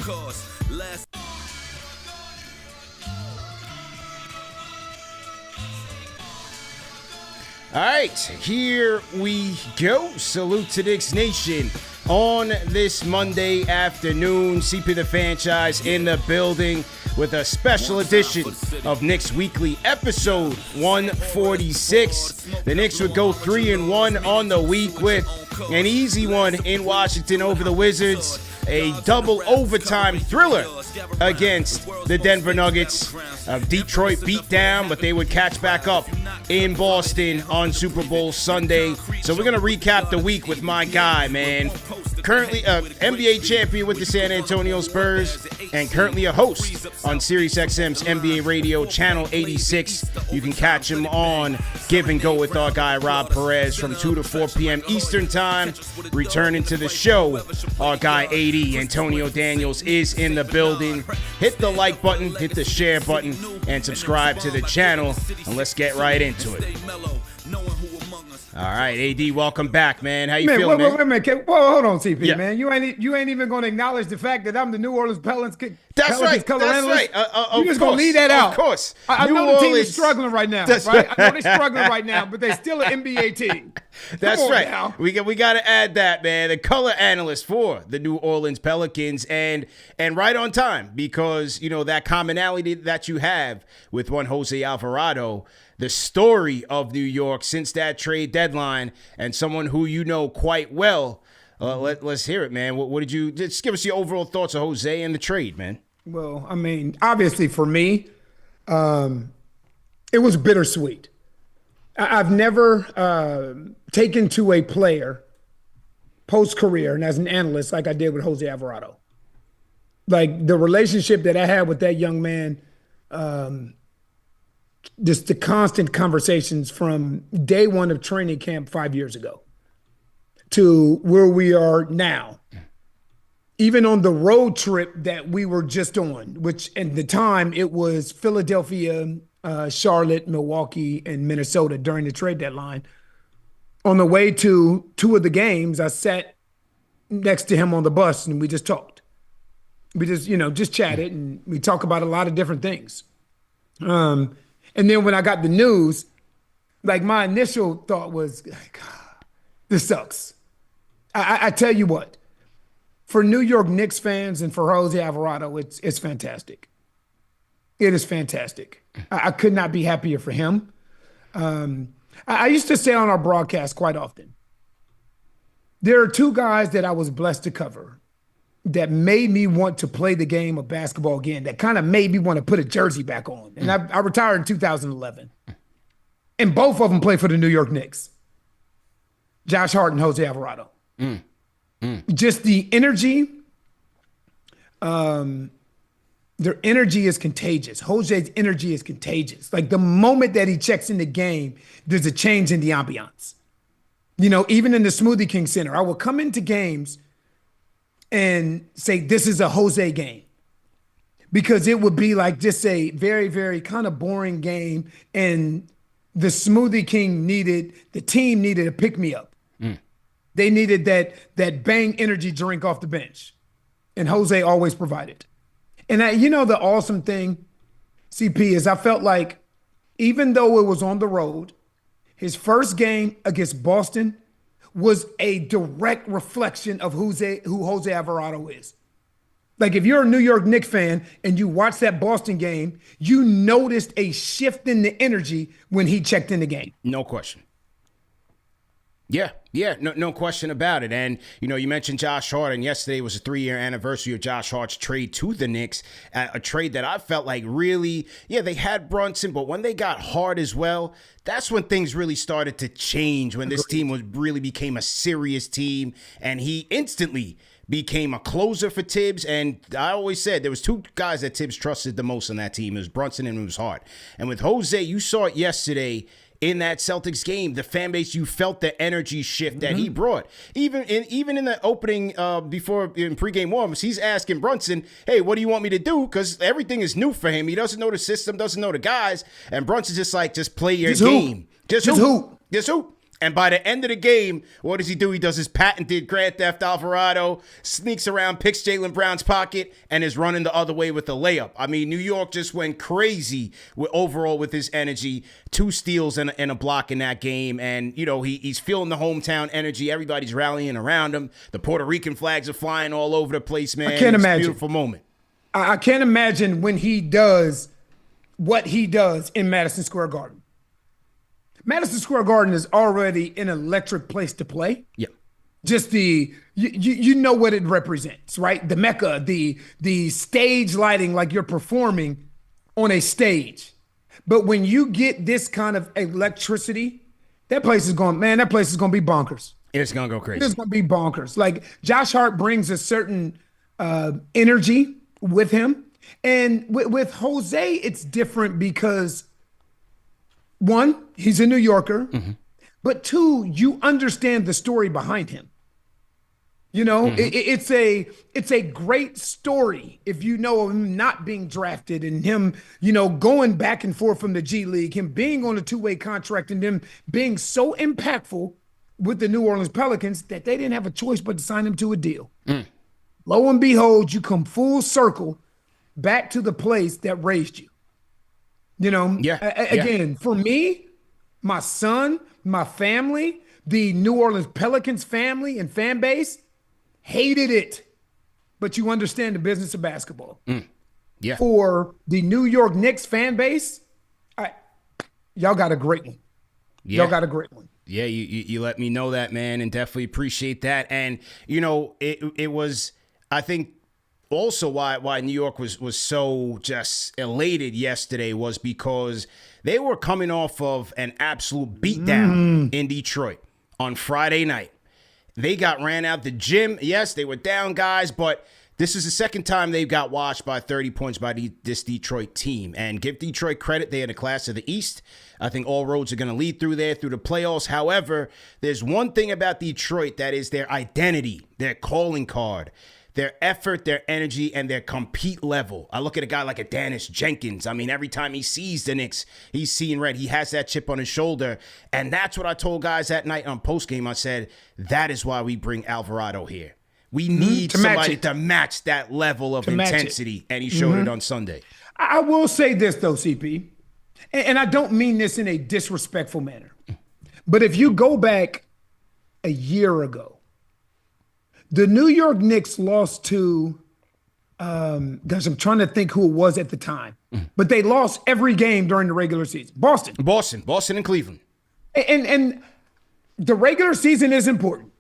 All right, here we go. Salute to Knicks Nation on this Monday afternoon. CP the Franchise in the building with a special edition of Knicks Weekly, episode 146. The Knicks would go 3-1 on the week with an easy one in Washington over the Wizards. A double overtime thriller against the Denver Nuggets. Detroit beat down, but they would catch back up in Boston on Super Bowl Sunday. So we're going to recap the week with my guy, man. Currently NBA champion with the San Antonio Spurs and currently a host on SiriusXM's NBA Radio Channel 86. You can catch him on Give and Go with our guy Rob Perez from 2 to 4 p.m. Eastern Time. Returning to the show, our guy AD Antonio Daniels is in the building. Hit the like button, hit the share button, and subscribe to the channel. And let's get right into it. All right, AD, welcome back, man. How you feeling, man? Wait a minute. Whoa, hold on, CP, man. You ain't even going to acknowledge the fact that I'm the New Orleans Pelicans color analyst? You're just going to leave that out. Of course. I know the team is struggling right now, right? I know they're struggling right now, but they're still an NBA team. That's right. Now. We got to add that, man. The color analyst for the New Orleans Pelicans, and right on time because, you know, that commonality that you have with one Jose Alvarado, the story of New York since that trade deadline, and someone who you know quite well. Let's hear it, man. What did you just give us your overall thoughts of Jose and the trade, man? Well, I mean, obviously for me, it was bittersweet. I've never taken to a player post-career and as an analyst like I did with Jose Alvarado. Like the relationship that I had with that young man, just the constant conversations from day one of training camp 5 years ago to where we are now. Even on the road trip that we were just on, which at the time it was Philadelphia, Charlotte, Milwaukee, and Minnesota during the trade deadline. On the way to two of the games, I sat next to him on the bus and we just talked. We just chatted and we talk about a lot of different things. And then when I got the news, like my initial thought was, this sucks. I tell you what, for New York Knicks fans and for Jose Alvarado, it's fantastic. It is fantastic. I could not be happier for him. I used to say on our broadcast quite often, there are two guys that I was blessed to cover that made me want to play the game of basketball again, that kind of made me want to put a jersey back on. And I retired in 2011. And both of them played for the New York Knicks. Josh Hart and Jose Alvarado. Just the energy, their energy is contagious. Jose's energy is contagious. Like the moment that he checks in the game, there's a change in the ambiance. You know, even in the Smoothie King Center, I will come into games and say, this is a Jose game. Because it would be like just a very, very kind of boring game. And the Smoothie King the team needed a pick-me-up. They needed that bang energy drink off the bench. And Jose always provided. And the awesome thing, CP, is I felt like even though it was on the road, his first game against Boston was a direct reflection of who Jose Alvarado is. Like if you're a New York Knicks fan and you watch that Boston game, you noticed a shift in the energy when he checked in the game. No question. Yeah, no question about it. And, you mentioned Josh Hart, and yesterday was a 3-year anniversary of Josh Hart's trade to the Knicks, a trade that I felt like really, they had Brunson, but when they got Hart as well, that's when things really started to change, when this team really became a serious team, and he instantly became a closer for Tibbs. And I always said there was two guys that Tibbs trusted the most on that team. It was Brunson and it was Hart. And with Jose, you saw it yesterday in that Celtics game, the fan base, you felt the energy shift that he brought. Even in the opening, before in pregame warm-ups, he's asking Brunson, hey, what do you want me to do? Because everything is new for him. He doesn't know the system, doesn't know the guys. And Brunson's just like, just play your game. Just hoop. And by the end of the game, what does he do? He does his patented Grand Theft Alvarado, sneaks around, picks Jaylen Brown's pocket, and is running the other way with the layup. I mean, New York just went crazy overall with his energy. 2 steals and a block in that game. And, you know, he's feeling the hometown energy. Everybody's rallying around him. The Puerto Rican flags are flying all over the place, man. I can't imagine. It's a beautiful moment. I can't imagine when he does what he does in Madison Square Garden. Madison Square Garden is already an electric place to play. Yeah. Just you know what it represents, right? The Mecca, the stage lighting, like you're performing on a stage. But when you get this kind of electricity, that place is going to be bonkers. It's going to go crazy. It's going to be bonkers. Like Josh Hart brings a certain energy with him. And with Jose, it's different because one, he's a New Yorker, but 2, you understand the story behind him. You know, it's a great story if you know him not being drafted and him, you know, going back and forth from the G League, him being on a 2-way contract and him being so impactful with the New Orleans Pelicans that they didn't have a choice but to sign him to a deal. Lo and behold, you come full circle back to the place that raised you. You know, again, for me, my son, my family, the New Orleans Pelicans family and fan base hated it. But you understand the business of basketball. Yeah. For the New York Knicks fan base, y'all got a great one. Yeah. Y'all got a great one. Yeah, you let me know that, man, and definitely appreciate that. And, you know, it was, I think, also why New York was so just elated yesterday was because they were coming off of an absolute beatdown in Detroit on Friday night. They got ran out the gym. Yes, they were down, guys, but this is the second time they've got washed by 30 points by this Detroit team. And give Detroit credit, they are the class of the East. I think all roads are going to lead through there, through the playoffs. However, there's one thing about Detroit that is their identity, their calling card. Their effort, their energy, and their compete level. I look at a guy like a Dennis Jenkins. I mean, every time he sees the Knicks, he's seeing red. He has that chip on his shoulder. And that's what I told guys that night on postgame. I said, that is why we bring Alvarado here. We need somebody to match that level of intensity. And he showed it on Sunday. I will say this, though, CP, and I don't mean this in a disrespectful manner. But if you go back a year ago, the New York Knicks lost to, I'm trying to think who it was at the time, but they lost every game during the regular season. Boston and Cleveland. And the regular season is important.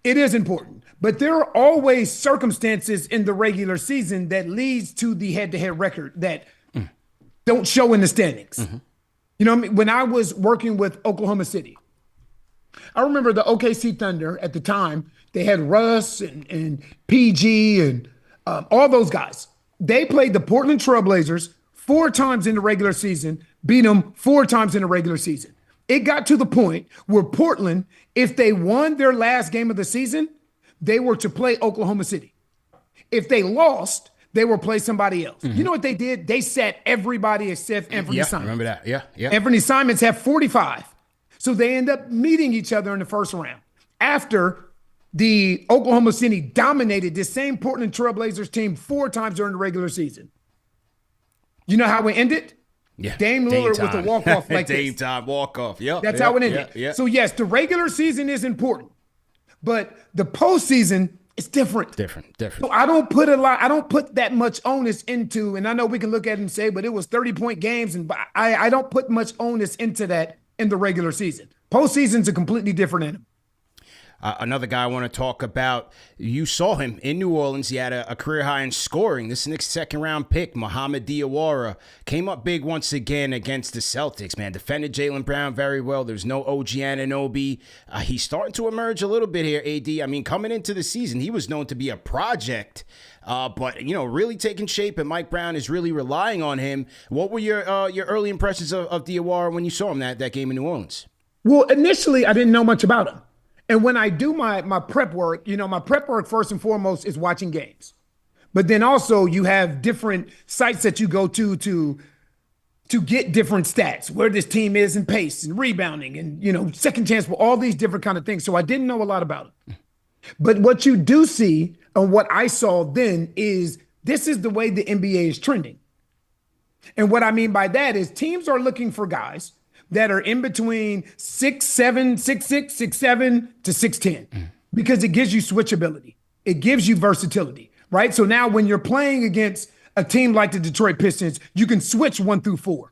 It is important. But there are always circumstances in the regular season that leads to the head-to-head record that don't show in the standings. You know what I mean? When I was working with Oklahoma City, I remember the OKC Thunder at the time. They had Russ and PG and all those guys. They played the Portland Trailblazers 4 times in the regular season, beat them 4 times in the regular season. It got to the point where Portland, if they won their last game of the season, they were to play Oklahoma City. If they lost, they were play somebody else. You know what they did? They sat everybody except Anthony Simons. I remember that. Yeah. Anthony Simons had 45. So they end up meeting each other in the first round. After the Oklahoma City dominated this same Portland Trailblazers team 4 times during the regular season. You know how it ended? Yeah. Dame Lillard with a walk-off like this. Dame time walk-off. Yeah. That's how it ended. Yeah. So, yes, the regular season is important, but the postseason is different. Different. So I don't put that much onus into, and I know we can look at it and say, but it was 30-point games, and I don't put much onus into that in the regular season. Postseason's a completely different animal. Another guy I want to talk about, you saw him in New Orleans. He had a career high in scoring. This Knicks second-round pick, Mohamed Diawara, came up big once again against the Celtics, man. Defended Jaylen Brown very well. There's no OG Anunoby. He's starting to emerge a little bit here, AD. I mean, coming into the season, he was known to be a project, but, you know, really taking shape, and Mike Brown is really relying on him. What were your early impressions of Diawara when you saw him that game in New Orleans? Well, initially, I didn't know much about him. And when I do my prep work, you know, my prep work first and foremost is watching games. But then also you have different sites that you go to to get different stats, where this team is in pace and rebounding and, second chance for all these different kind of things. So I didn't know a lot about it. But what you do see and what I saw then is this is the way the NBA is trending. And what I mean by that is teams are looking for guys that are in between 6'7", 6'6", 6'7" to 6'10", because it gives you switchability. It gives you versatility, right? So now when you're playing against a team like the Detroit Pistons, you can switch 1 through 4,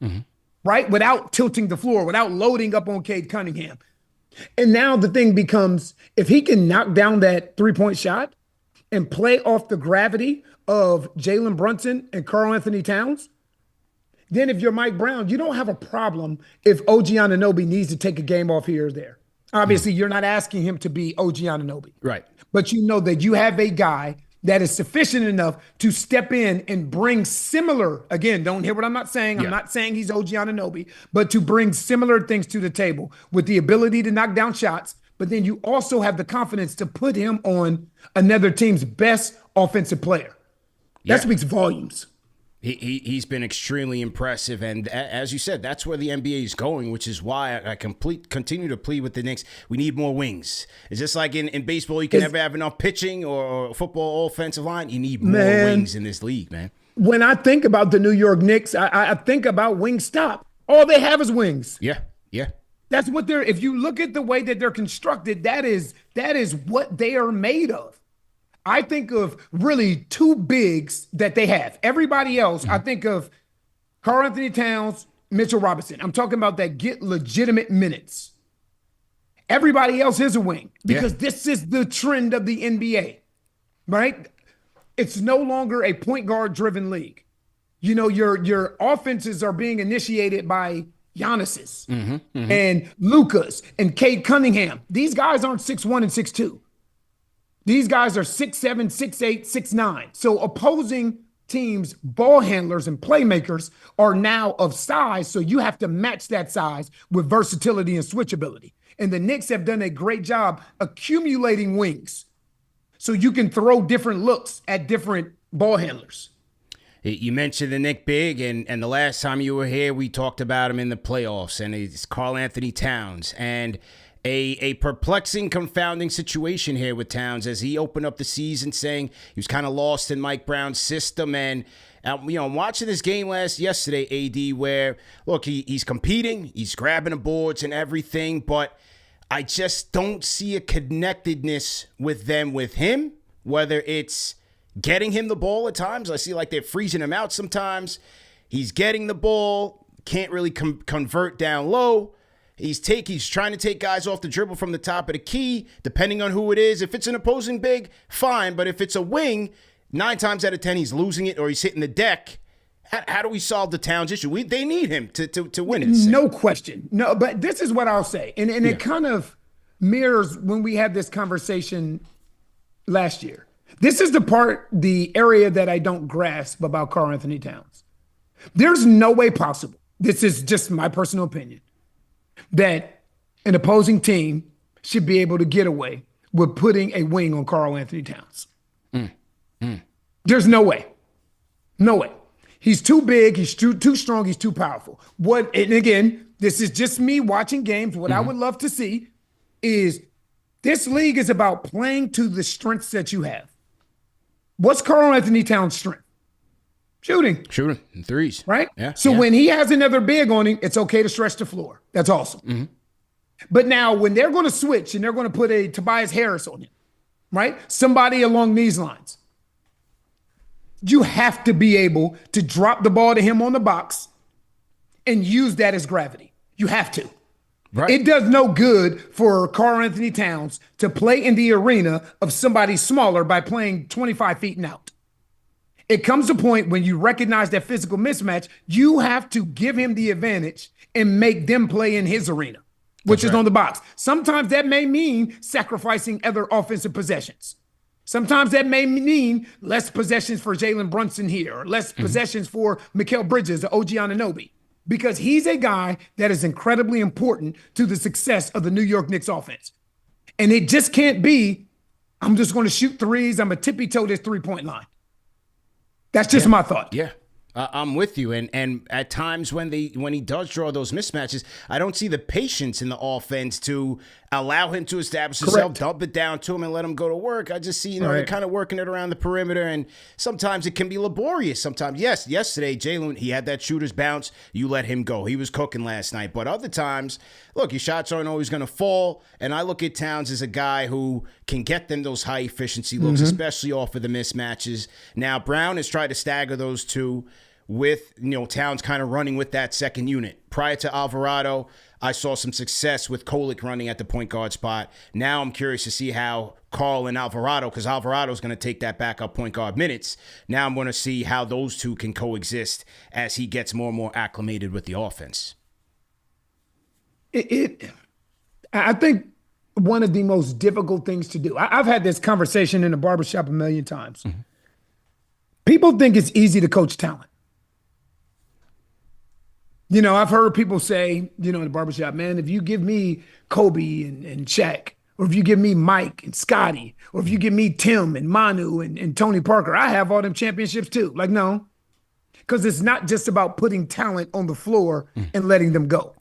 right? Without tilting the floor, without loading up on Cade Cunningham. And now the thing becomes, if he can knock down that three-point shot and play off the gravity of Jalen Brunson and Karl-Anthony Towns, then if you're Mike Brown, you don't have a problem if OG Anunoby needs to take a game off here or there. Obviously, you're not asking him to be OG Anunoby. Right. But you know that you have a guy that is sufficient enough to step in and bring similar, again, don't hear what I'm not saying. I'm not saying he's OG Anunoby, but to bring similar things to the table with the ability to knock down shots. But then you also have the confidence to put him on another team's best offensive player. That speaks volumes. He's been extremely impressive, and as you said, that's where the NBA is going, which is why I continue to plead with the Knicks. We need more wings. It's just like in baseball, you can never have enough pitching or football offensive line. You need more wings in this league, man. When I think about the New York Knicks, I think about Wingstop. All they have is wings. Yeah. That's what they're. If you look at the way that they're constructed, that is what they are made of. I think of really two bigs that they have. Everybody else, I think of Karl-Anthony Towns, Mitchell Robinson. I'm talking about that get legitimate minutes. Everybody else is a wing because this is the trend of the NBA, right? It's no longer a point guard driven league. Your offenses are being initiated by Giannis's and Luka's and Cade Cunningham. These guys aren't 6'1" and 6'2". These guys are 6'7", 6'8", 6'9". So opposing teams, ball handlers and playmakers are now of size. So you have to match that size with versatility and switchability. And the Knicks have done a great job accumulating wings so you can throw different looks at different ball handlers. You mentioned the Knick big, and the last time you were here, we talked about him in the playoffs, and it's Karl-Anthony Towns. And a perplexing, confounding situation here with Towns as he opened up the season saying he was kind of lost in Mike Brown's system. And, I'm watching this game yesterday, AD, where, look, he's competing, he's grabbing the boards and everything, but I just don't see a connectedness with him, whether it's getting him the ball at times. I see like they're freezing him out sometimes. He's getting the ball, can't really convert down low. He's trying to take guys off the dribble from the top of the key, depending on who it is. If it's an opposing big, fine. But if it's a wing, 9 times out of 10, he's losing it or he's hitting the deck. How do we solve the Towns issue? They need him to win it. No question. No, but this is what I'll say. And it kind of mirrors when we had this conversation last year. This is the area that I don't grasp about Karl-Anthony Towns. There's no way possible. This is just my personal opinion, that an opposing team should be able to get away with putting a wing on Karl-Anthony Towns. There's no way. No way. He's too big. He's too strong. He's too powerful. And again, this is just me watching games. What I would love to see is this league is about playing to the strengths that you have. What's Karl-Anthony Towns' strength? Shooting in threes. Right? Yeah. So when he has another big on him, it's okay to stretch the floor. That's awesome. But now when they're going to switch and they're going to put a Tobias Harris on him, right? Somebody along these lines, you have to be able to drop the ball to him on the box and use that as gravity. You have to. Right. It does no good for Karl-Anthony Towns to play in the arena of somebody smaller by playing 25 feet and out. It comes a point when you recognize that physical mismatch, you have to give him the advantage and make them play in his arena, which is on the box. Sometimes that may mean sacrificing other offensive possessions. Sometimes that may mean less possessions for Jalen Brunson here, or less possessions for Mikal Bridges or OG Anunoby, because he's a guy that is incredibly important to the success of the New York Knicks offense. And it just can't be, I'm just going to shoot threes, I'm going to tippy-toe this three-point line. That's just my thought. Yeah. I'm with you, and at times when he does draw those mismatches, I don't see the patience in the offense to allow him to establish himself, dump it down to him, and let him go to work. I just see they're kind of working it around the perimeter, and sometimes it can be laborious. Sometimes, yes, yesterday Jalen, he had that shooter's bounce. You let him go. He was cooking last night, but other times, look, your shots aren't always going to fall, and I look at Towns as a guy who can get them those high efficiency looks, especially off of the mismatches. Now Brown has tried to stagger those two, with Towns kind of running with that second unit. Prior to Alvarado, I saw some success with Kolick running at the point guard spot. Now I'm curious to see how Karl and Alvarado, because Alvarado's going to take that backup point guard minutes. Now I'm going to see how those two can coexist as he gets more and more acclimated with the offense. I think one of the most difficult things to do. I've had this conversation in the barbershop a million times. People think it's easy to coach talent. I've heard people say, in the barbershop, man, if you give me Kobe and Shaq, or if you give me Mike and Scotty, or if you give me Tim and Manu and Tony Parker, I have all them championships too. Like, no, because it's not just about putting talent on the floor and letting them go.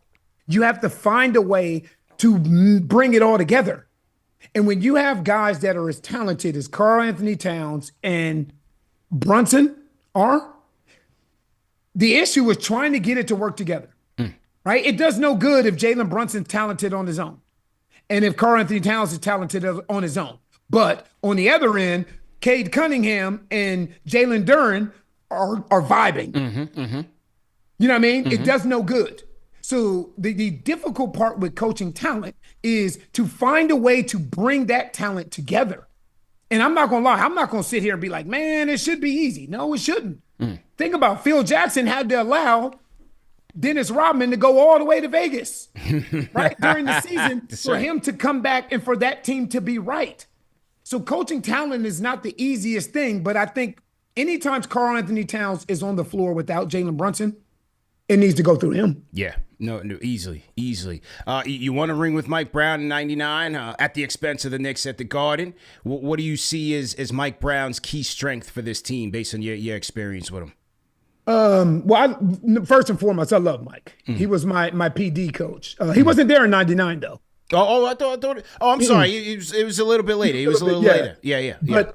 You have to find a way to bring it all together. And when you have guys that are as talented as Karl-Anthony Towns and Brunson are, the issue is trying to get it to work together, right? It does no good if Jalen Brunson's talented on his own and if Karl-Anthony Towns is talented on his own. But on the other end, Cade Cunningham and Jalen Duren are vibing. You know what I mean? It does no good. So the difficult part with coaching talent is to find a way to bring that talent together. And I'm not going to lie, I'm not going to sit here and be like, man, it should be easy. No, it shouldn't. Think about Phil Jackson had to allow Dennis Rodman to go all the way to Vegas, right, during the season for him to come back and for that team to be right. So coaching talent is not the easiest thing, but I think anytime Karl-Anthony Towns is on the floor without Jalen Brunson, it needs to go through him. Yeah, no, easily. You want to ring with Mike Brown in '99 at the expense of the Knicks at the Garden. What do you see as Mike Brown's key strength for this team based on your experience with him? First and foremost, I love Mike. He was my PD coach. He wasn't there in '99 though. I thought. Oh, I'm sorry. It was a little bit later. It was a little later. Yeah. But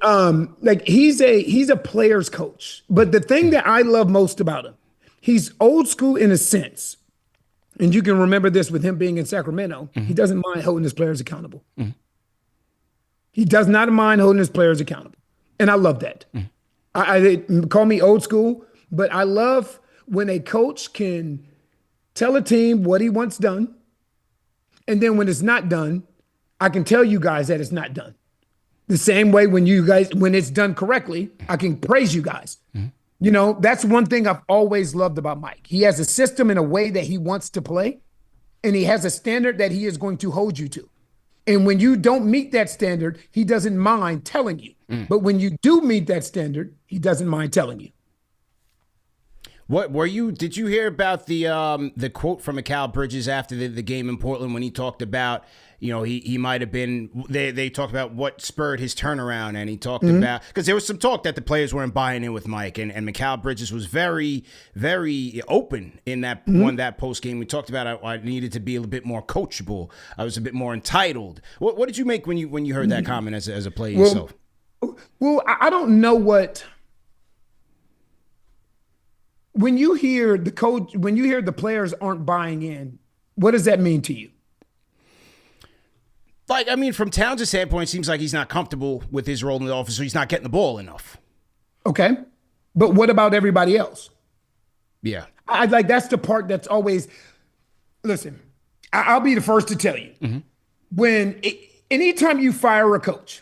he's a player's coach. But the thing that I love most about him, he's old school in a sense. And you can remember this with him being in Sacramento. He doesn't mind holding his players accountable. He does not mind holding his players accountable. And I love that. I call me old school, but I love when a coach can tell a team what he wants done. And then when it's not done, I can tell you guys that it's not done. The same way when it's done correctly, I can praise you guys. That's one thing I've always loved about Mike. He has a system and a way that he wants to play, and he has a standard that he is going to hold you to. And when you don't meet that standard, he doesn't mind telling you. But when you do meet that standard, he doesn't mind telling you. Did you hear about the quote from Mikal Bridges after the game in Portland when he talked about, he might have been, they talked about what spurred his turnaround, and he talked about, because there was some talk that the players weren't buying in with Mike, and Mikal Bridges was very, very open in that that post game. We talked about I needed to be a little bit more coachable. I was a bit more entitled. What did you make when you heard that comment as a player yourself? Well, I don't know what. When you hear the players aren't buying in, what does that mean to you? From Towns' standpoint, it seems like he's not comfortable with his role in the offense, so he's not getting the ball enough. Okay. But what about everybody else? Yeah. That's the part that's always, listen, I'll be the first to tell you. Anytime you fire a coach,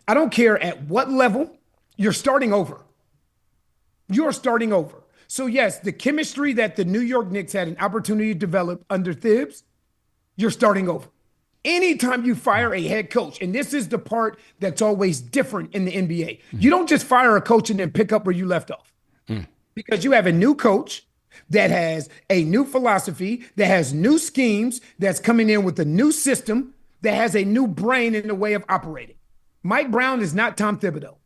I don't care at what level, you're starting over. You're starting over. So yes, the chemistry that the New York Knicks had an opportunity to develop under Thibs, you're starting over. Anytime you fire a head coach, and this is the part that's always different in the NBA, you don't just fire a coach and then pick up where you left off. Because you have a new coach that has a new philosophy, that has new schemes, that's coming in with a new system, that has a new brain in the way of operating. Mike Brown is not Tom Thibodeau.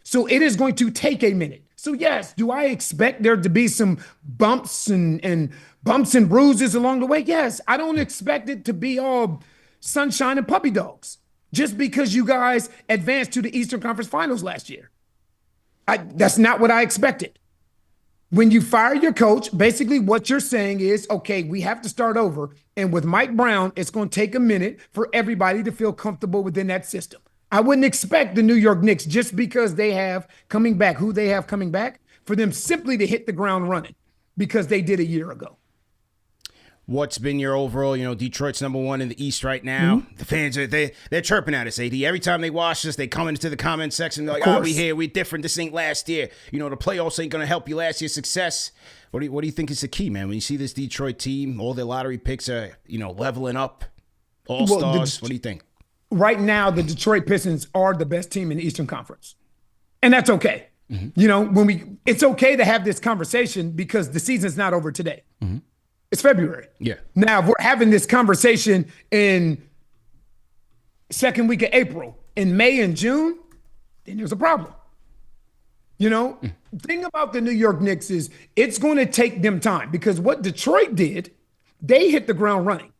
So it is going to take a minute. So yes, do I expect there to be some bumps and bruises along the way? Yes. I don't expect it to be all sunshine and puppy dogs just because you guys advanced to the Eastern Conference Finals last year. That's not what I expected. When you fire your coach, basically what you're saying is, okay, we have to start over. And with Mike Brown, it's going to take a minute for everybody to feel comfortable within that system. I wouldn't expect the New York Knicks, just because they have coming back, who they have coming back, for them simply to hit the ground running because they did a year ago. What's been your overall, Detroit's number one in the East right now. Mm-hmm. The fans, they're chirping at us, AD. Every time they watch us, they come into the comment section. They're like, we here, we different. This ain't last year. The playoffs ain't going to help you last year's success. What do you think is the key, man? When you see this Detroit team, all their lottery picks are, leveling up, all-stars. What do you think? Right now, the Detroit Pistons are the best team in the Eastern Conference. And that's okay. Mm-hmm. It's okay to have this conversation because the season's not over today. Mm-hmm. It's February. Yeah. Now, if we're having this conversation in second week of April, in May and June, then there's a problem. The thing about the New York Knicks is it's going to take them time, because what Detroit did, they hit the ground running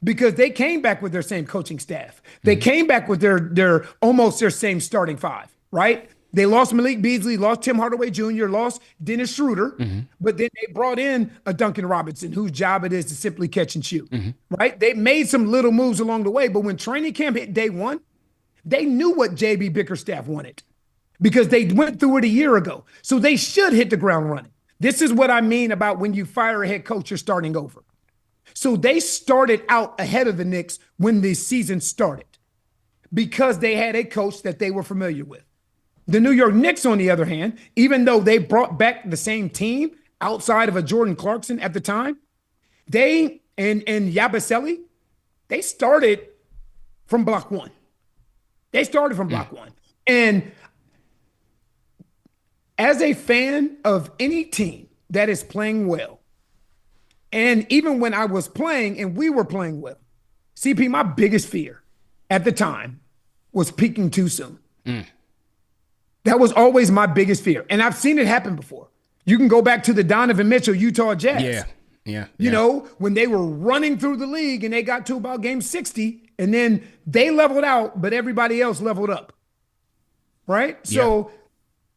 because they came back with their same coaching staff. They came back with their almost their same starting five, right? They lost Malik Beasley, lost Tim Hardaway Jr., lost Dennis Schroeder, but then they brought in a Duncan Robinson, whose job it is to simply catch and shoot, right? They made some little moves along the way, but when training camp hit day one, they knew what JB Bickerstaff wanted because they went through it a year ago. So they should hit the ground running. This is what I mean about when you fire a head coach, you're starting over. So they started out ahead of the Knicks when the season started because they had a coach that they were familiar with. The New York Knicks, on the other hand, even though they brought back the same team outside of a Jordan Clarkson at the time, they and Yabusele, they started from block one. And as a fan of any team that is playing well, and even when I was playing and we were playing well, CP, my biggest fear at the time was peaking too soon. That was always my biggest fear. And I've seen it happen before. You can go back to the Donovan Mitchell Utah Jazz. Yeah. When they were running through the league and they got to about game 60 and then they leveled out, but everybody else leveled up. Right? So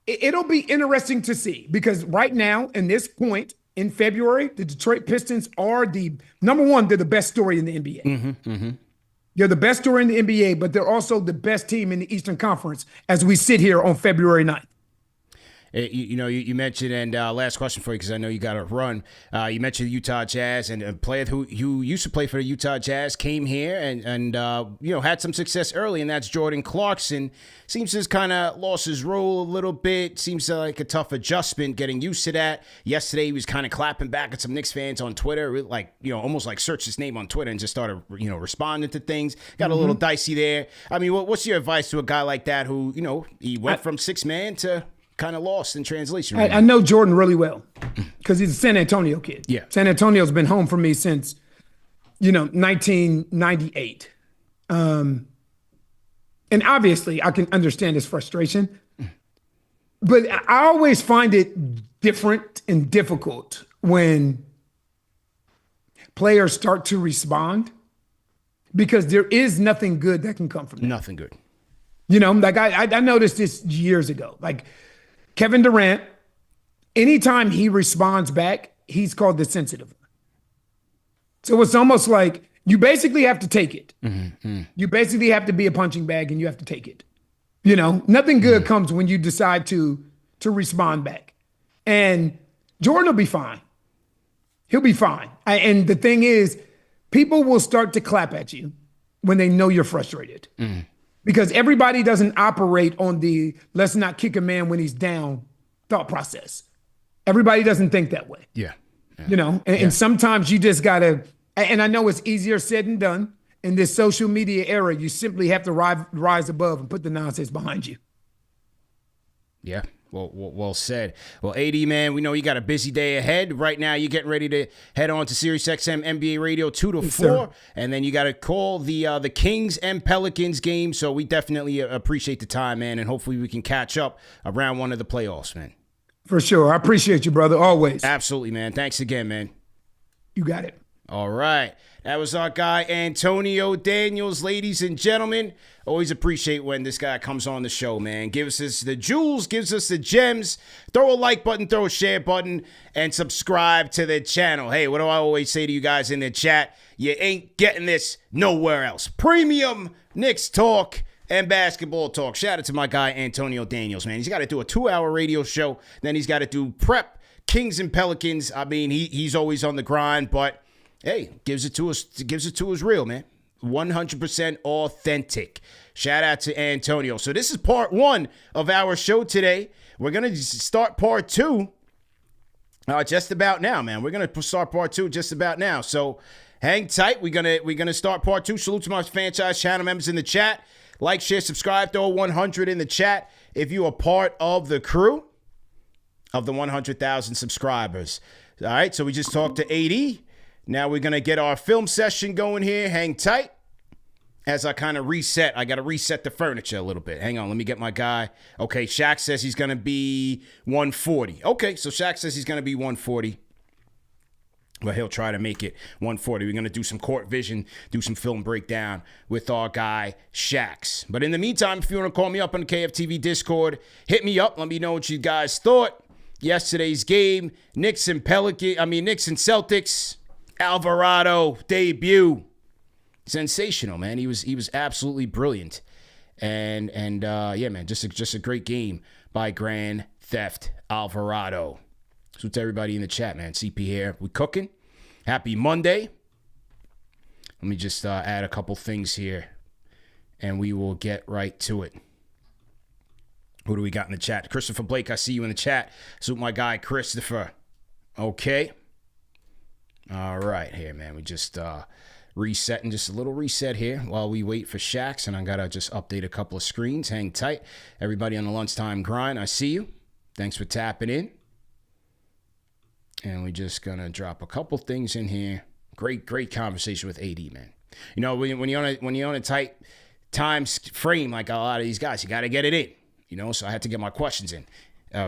it'll be interesting to see, because right now, in this point in February, the Detroit Pistons are the number one. They're the best story in the NBA. They're the best story in the NBA, but they're also the best team in the Eastern Conference as we sit here on February 9th. You mentioned, and last question for you, because I know you got to run. You mentioned the Utah Jazz, and a player who used to play for the Utah Jazz came here and had some success early, and that's Jordan Clarkson. Seems to have kind of lost his role a little bit. Seems like a tough adjustment, getting used to that. Yesterday, he was kind of clapping back at some Knicks fans on Twitter, almost like searched his name on Twitter and just started, responding to things. Got a little dicey there. I mean, what's your advice to a guy like that who, he went from six man to kind of lost in translation? Right? I know Jordan really well because he's a San Antonio kid. Yeah. San Antonio's been home for me since, 1998. And obviously I can understand his frustration, but I always find it different and difficult when players start to respond, because there is nothing good that can come from that. Nothing good. I noticed this years ago. Like Kevin Durant, anytime he responds back, he's called the sensitive one. So it's almost like you basically have to take it. You basically have to be a punching bag and you have to take it. Nothing good comes when you decide to respond back. And Jordan will be fine. He'll be fine. And the thing is, people will start to clap at you when they know you're frustrated. Because everybody doesn't operate on the let's not kick a man when he's down thought process. Everybody doesn't think that way. Yeah. And sometimes you just got to, and I know it's easier said than done. In this social media era, you simply have to rise above and put the nonsense behind you. Yeah. Well said. Well, AD, man, we know you got a busy day ahead. Right now, you're getting ready to head on to SiriusXM NBA Radio 2 to 4, sir. And then you got to call the Kings and Pelicans game. So we definitely appreciate the time, man, and hopefully we can catch up around one of the playoffs, man. For sure. I appreciate you, brother. Always. Absolutely, man. Thanks again, man. You got it. All right. That was our guy, Antonio Daniels, ladies and gentlemen. Always appreciate when this guy comes on the show, man. Gives us the jewels, gives us the gems. Throw a like button, throw a share button, and subscribe to the channel. Hey, what do I always say to you guys in the chat? You ain't getting this nowhere else. Premium Knicks talk and basketball talk. Shout out to my guy, Antonio Daniels, man. He's got to do a 2-hour radio show. Then he's got to do prep, Kings and Pelicans. I mean, he's always on the grind, but hey, gives it to us real, man. 100% authentic. Shout out to Antonio. So this is part 1 of our show today. We're going to start part 2 just about now, man. We're going to start part 2 just about now. So hang tight. We're gonna start part 2. Salute to my franchise channel members in the chat. Like, share, subscribe, throw 100 in the chat if you are part of the crew of the 100,000 subscribers. All right, so we just talked to AD. Now we're going to get our film session going here. Hang tight as I kind of reset. I got to reset the furniture a little bit. Hang on, let me get my guy. Okay, Shax says he's going to be 140. Okay, so Shax says he's going to be 140. But he'll try to make it 140. We're going to do some court vision, do some film breakdown with our guy, Shax. But in the meantime, if you want to call me up on the KFTV Discord, hit me up. Let me know what you guys thought. Yesterday's game, Knicks and Celtics, Alvarado debut. Sensational, man. He was absolutely brilliant. And yeah, man, just a great game by Grand Theft Alvarado. So to everybody in the chat, man. CP here. We cooking. Happy Monday. Let me just add a couple things here, and we will get right to it. Who do we got in the chat? Christopher Blake, I see you in the chat. So my guy, Christopher. Okay. All right, here, man. We just resetting, just a little reset here while we wait for Shax, and I got to just update a couple of screens. Hang tight. Everybody on the lunchtime grind, I see you. Thanks for tapping in. And we're just going to drop a couple things in here. Great conversation with AD, man. You know, when you're on a tight time frame like a lot of these guys, you got to get it in. You know, so I had to get my questions in.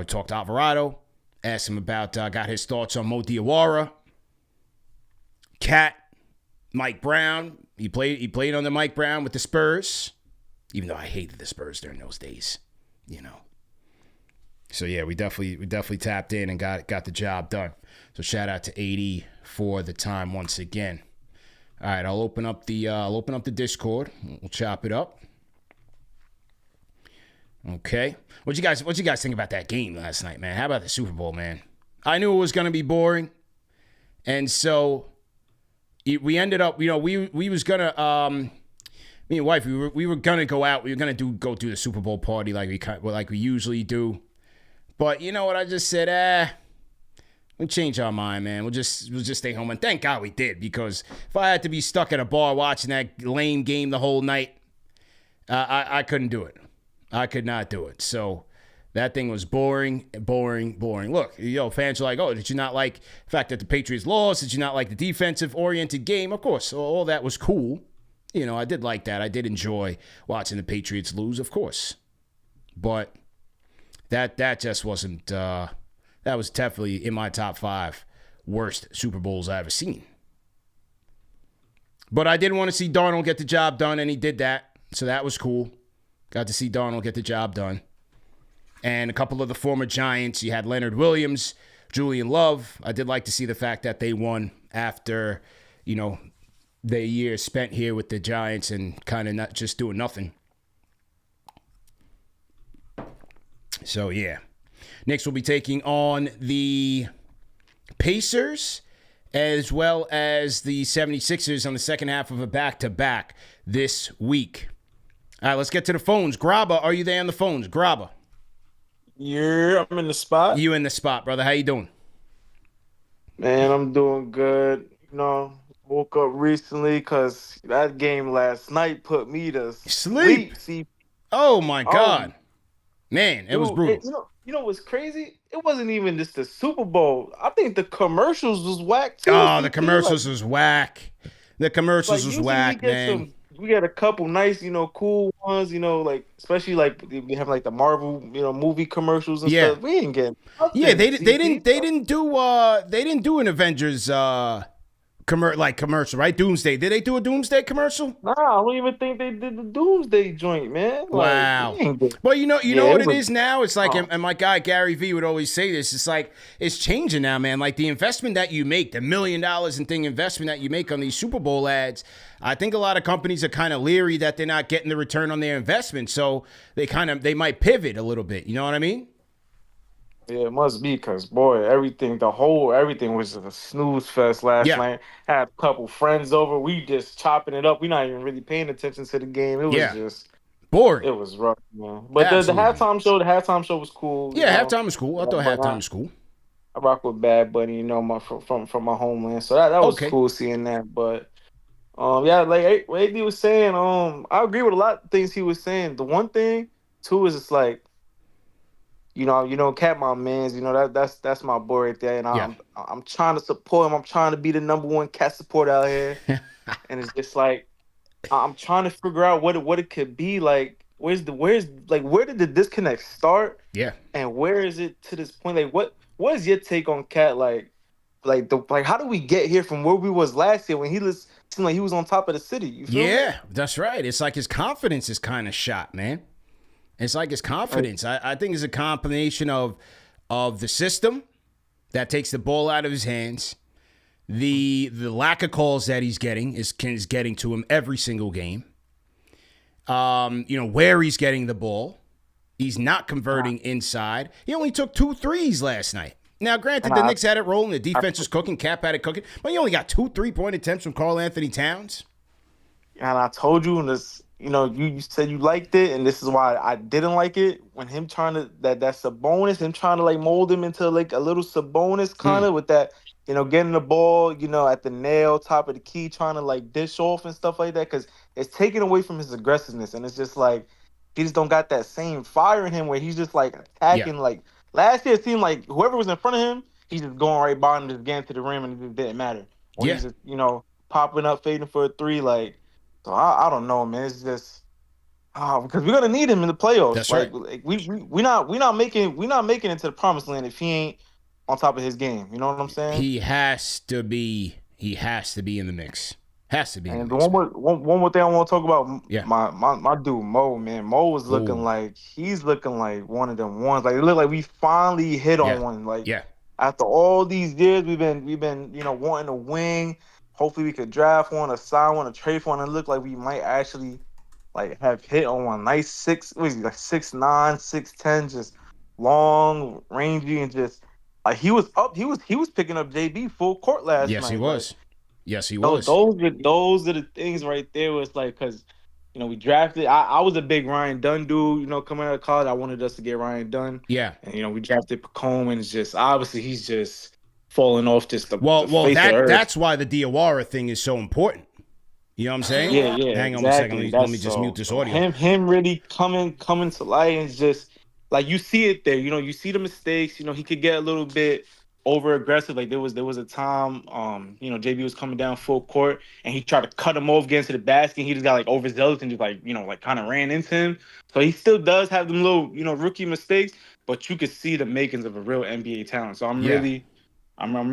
Talked to Alvarado, asked him about, got his thoughts on Diawara, Cat, Mike Brown. He played under Mike Brown with the Spurs, even though I hated the Spurs during those days, you know. So yeah, we definitely tapped in and got the job done. So shout out to AD for the time once again. All right, I'll open up the Discord. We'll chop it up. Okay, what you guys think about that game last night, man? How about the Super Bowl, man? I knew it was gonna be boring, and so we ended up, you know, we was gonna me and wife we were gonna go out. We were gonna go do the Super Bowl party like we usually do. But you know what? I just said, we'll change our mind, man. We'll just stay home. And thank God we did, because if I had to be stuck at a bar watching that lame game the whole night, I couldn't do it. I could not do it. So that thing was boring. Look, fans are like, oh, did you not like the fact that the Patriots lost? Did you not like the defensive-oriented game? Of course, all that was cool. You know, I did like that. I did enjoy watching the Patriots lose, of course. But that just wasn't, that was definitely in my top 5 worst Super Bowls I ever seen. But I did want to see Darnold get the job done, and he did that. So that was cool. Got to see Darnold get the job done. And a couple of the former Giants, you had Leonard Williams, Julian Love. I did like to see the fact that they won after, you know, their year spent here with the Giants and kind of not just doing nothing. So, yeah. Knicks will be taking on the Pacers as well as the 76ers on the second half of a back-to-back this week. All right, let's get to the phones. Grabba, are you there on the phones? Grabba. Yeah, I'm in the spot. You in the spot, brother. How you doing? Man, I'm doing good. You know, woke up recently because that game last night put me to sleep. See, oh, my God. Man, it was brutal. You know what's crazy? It wasn't even just the Super Bowl. I think the commercials was whack, too. Oh, the commercials was whack. The commercials was whack, man. we got a couple nice, cool ones, like especially like we have like the Marvel, movie commercials and Yeah. stuff. We ain't getting Yeah, nothing, they CP. didn't do an Avengers commercial, right? Doomsday. Did they do a Doomsday commercial? Nah, I don't even think they did the Doomsday joint, man. Like we Wow. ain't get. Well, you Yeah, know it what it was. is now? It's like, Oh, and my guy Gary V would always say this. It's like it's changing now, man. Like the investment that you make, the $1 million and thing investment that you make on these Super Bowl ads. I think a lot of companies are kind of leery that they're not getting the return on their investment, so they might pivot a little bit. You know what I mean? yeah, it must be because boy, everything was a snooze fest last Yeah. night. Had a couple friends over. We just chopping it up. We not even really paying attention to the game. It was Yeah. just. Boring. It was rough, man. But the Absolutely. halftime show was cool. Yeah, halftime was cool. I thought But halftime was cool. I rock with Bad Bunny, my from my homeland. So that was Okay. cool seeing that. But yeah, like what AD was saying, I agree with a lot of things he was saying. The one thing too is it's like, Cat my man's, that's my boy right there, and Yeah. I'm trying to support him. I'm trying to be the number one cat support out here, and it's just like. I'm trying to figure out what it could be like. Where did the disconnect start? Yeah. And where is it to this point? Like what is your take on Cat? Like how do we get here from where we was last year when seemed like he was on top of the city? You feel me? Yeah, that's right. It's like his confidence is kind of shot, man. It's like his confidence. I think it's a combination of the system that takes the ball out of his hands. The lack of calls that he's getting is getting to him every single game. Where he's getting the ball. He's not converting inside. He only took 2 threes last night. Now, granted, the Knicks had it rolling. The defense was cooking. Cap had it cooking. But he only got 2 3-point attempts from Karl-Anthony Towns. And I told you, and this, you said you liked it, and this is why I didn't like it. When him trying to that's a bonus, him trying to like mold him into like a little Sabonis kind of with that, getting the ball, at the nail, top of the key, trying to like dish off and stuff like that, because it's taken away from his aggressiveness, and it's just like he just don't got that same fire in him where he's just like attacking. Like last year, it seemed like whoever was in front of him, he's just going right by him, just getting to the rim, and it just didn't matter. Or he's just popping up, fading for a 3, like. So I don't know, man. It's just because we're gonna need him in the playoffs. That's like, right. Like we not making it to the promised land if he ain't on top of his game. You know what I'm saying? He has to be in the mix. Has to be. And one more thing I want to talk about. Yeah. My dude Mo, man. Mo was looking like he's looking like one of them ones. Like it looked like we finally hit on one. Like after all these years, we've been wanting a wing. Hopefully we could draft one, or sign one, or trade for one, and it looked like we might actually like have hit on one. Nice 6'9", 6'10", just long, rangy, and just like he was picking up JB full court last night. Yes, he was. Yes, he was. Those are the things right there. Was like because we drafted. I was a big Ryan Dunn dude. Coming out of college, I wanted us to get Ryan Dunn. Yeah, and we drafted Pacome, and it's just obviously he's just. Falling off just the well face of the earth. That's why the Diawara thing is so important. You know what I'm saying? Yeah. Hang on a second. Let me just mute this audio. Him really coming to light, and just like you see it there. You see the mistakes. He could get a little bit over aggressive. Like there was a time, JB was coming down full court, and he tried to cut him off, get into the basket. And he just got like overzealous and just like kind of ran into him. So he still does have them little rookie mistakes, but you could see the makings of a real NBA talent. So I'm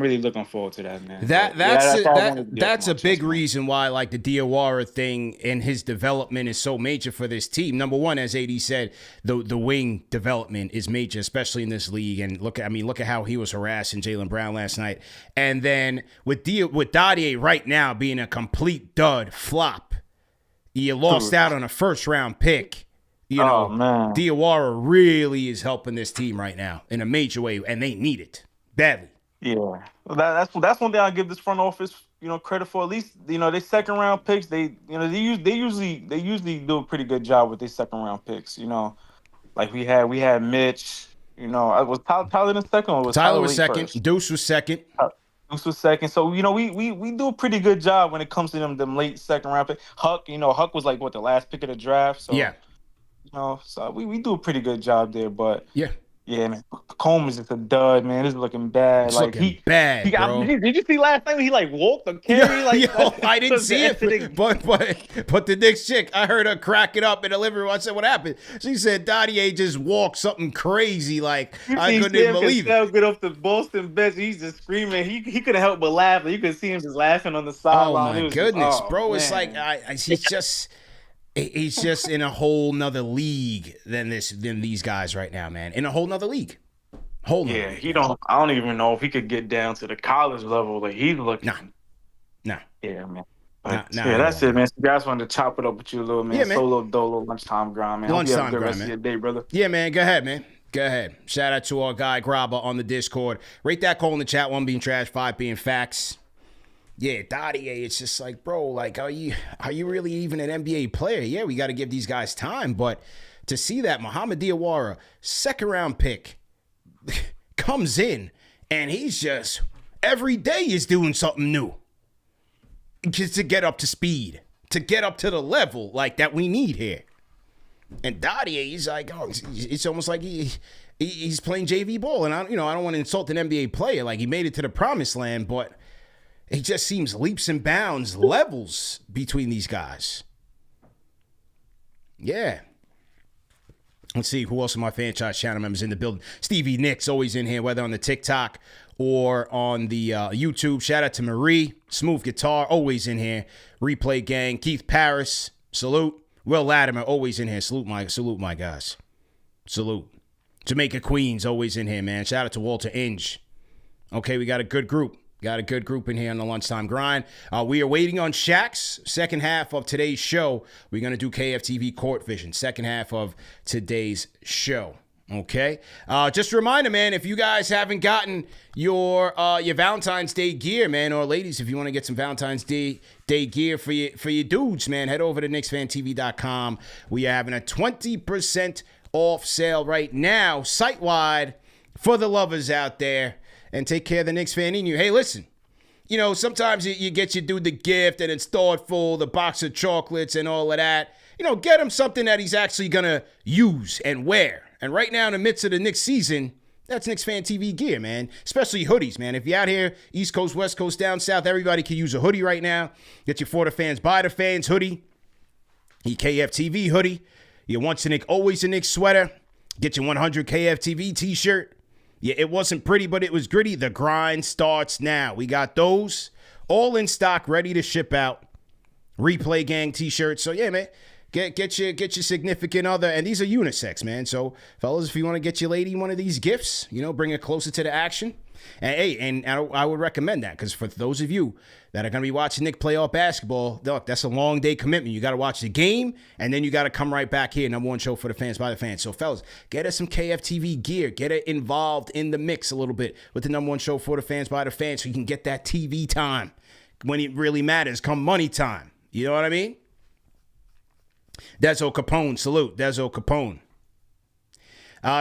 really looking forward to that, man. That's a big reason why like the Diawara thing and his development is so major for this team. Number one, as AD said, the wing development is major, especially in this league. And look at how he was harassing Jaylen Brown last night. And then with Dadier right now being a complete dud flop, you lost out on a first round pick. Man. Diawara really is helping this team right now in a major way, and they need it badly. Yeah, that's one thing I give this front office, credit for. At least, they second round picks. They usually do a pretty good job with their second round picks. Like we had Mitch. Was Tyler in second or was Tyler was second? First? Deuce was second. Deuce was second. So we do a pretty good job when it comes to them late second round picks. Huck, Huck was like the last pick of the draft. So yeah. so we do a pretty good job there. But yeah. Yeah, man. Combs is just a dud, man. This is looking bad. It's Like looking bad, bro. did you see last night when he like walked or carry? Like, yo, I didn't see it, but the Knicks chick, I heard her crack it up in the living room. I said, "What happened?" She said, "Diawara just walked something crazy. Like I couldn't even believe it." Get off the Boston bench. He's just screaming. He couldn't help but laugh. You could see him just laughing on the sideline. Oh my goodness, bro! It's like he's just in a whole nother league than these guys right now, man. In a whole nother league. Yeah, I don't even know if he could get down to the college level. Like he's looking. Nah. Yeah, man. But, that's it, man. So guys wanted to chop it up with you a little, man. Yeah, man. Solo dolo lunchtime grind, man. Lunchtime grind, rest of your day, brother. Yeah, man. Go ahead, man. Go ahead. Shout out to our guy Grabba on the Discord. Rate that call in the chat. 1 being trash, 5 being facts. Yeah, Diawara, it's just like, bro, like, are you really even an NBA player? Yeah, we got to give these guys time, but to see that Mohamed Diawara, second-round pick, comes in, and he's just, every day is doing something new just to get up to speed, to get up to the level, like, that we need here. And Diawara, he's like, oh, it's almost like he's playing JV ball, and I don't want to insult an NBA player. Like, he made it to the promised land, but it just seems leaps and bounds, levels between these guys. Yeah. Let's see who else of my franchise channel members in the building. Stevie Nicks always in here, whether on the TikTok or on the YouTube. Shout out to Marie, Smooth Guitar, always in here. Replay Gang, Keith Paris, salute. Will Latimer, always in here. Salute my guys. Salute. Jamaica Queens, always in here, man. Shout out to Walter Inge. Okay, we got a good group. Got a good group in here on the lunchtime grind. We are waiting on Shax. Second half of today's show, we're going to do KFTV Court Vision. Second half of today's show. Okay? Just a reminder, man, if you guys haven't gotten your Valentine's Day gear, man, or ladies, if you want to get some Valentine's Day gear for your dudes, man, head over to KnicksFanTV.com. We are having a 20% off sale right now, site-wide, for the lovers out there. And take care of the Knicks fan in you. Hey, listen, sometimes you get your dude the gift and it's thoughtful, the box of chocolates and all of that. Get him something that he's actually going to use and wear. And right now in the midst of the Knicks season, that's Knicks Fan TV gear, man. Especially hoodies, man. If you're out here, East Coast, West Coast, down south, everybody can use a hoodie right now. Get your For the Fans, By the Fans hoodie. Your KFTV hoodie. Your Once a Knick, Always a Knick sweater. Get your 100 KFTV t-shirt. Yeah, it wasn't pretty, but it was gritty. The grind starts now. We got those all in stock, ready to ship out. Replay Gang t-shirts. So yeah, man, get your significant other, and these are unisex, man. So fellas, if you want to get your lady one of these gifts, bring her closer to the action. And hey, I would recommend that, because for those of you that are going to be watching Knick playoff basketball, look, that's a long day commitment. You got to watch the game, and then you got to come right back here. Number one show for the fans, by the fans. So, fellas, get us some KFTV gear. Get it involved in the mix a little bit with the number one show for the fans, by the fans, so you can get that TV time when it really matters, come money time. You know what I mean? Dezo Capone, salute. Dezo Capone.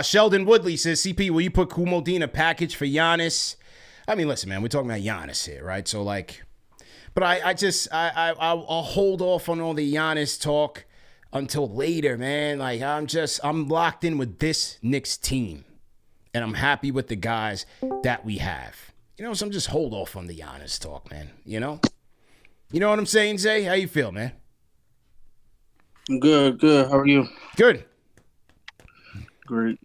Sheldon Woodley says, CP, will you put Kumo Dean a package for Giannis? I mean, listen, man, we're talking about Giannis here, right? So, like, but I'll hold off on all the Giannis talk until later, man. Like, I'm locked in with this Knicks team, and I'm happy with the guys that we have. So I'm just hold off on the Giannis talk, man. You know what I'm saying, Zay? How you feel, man? I'm good. How are you? Good. Great.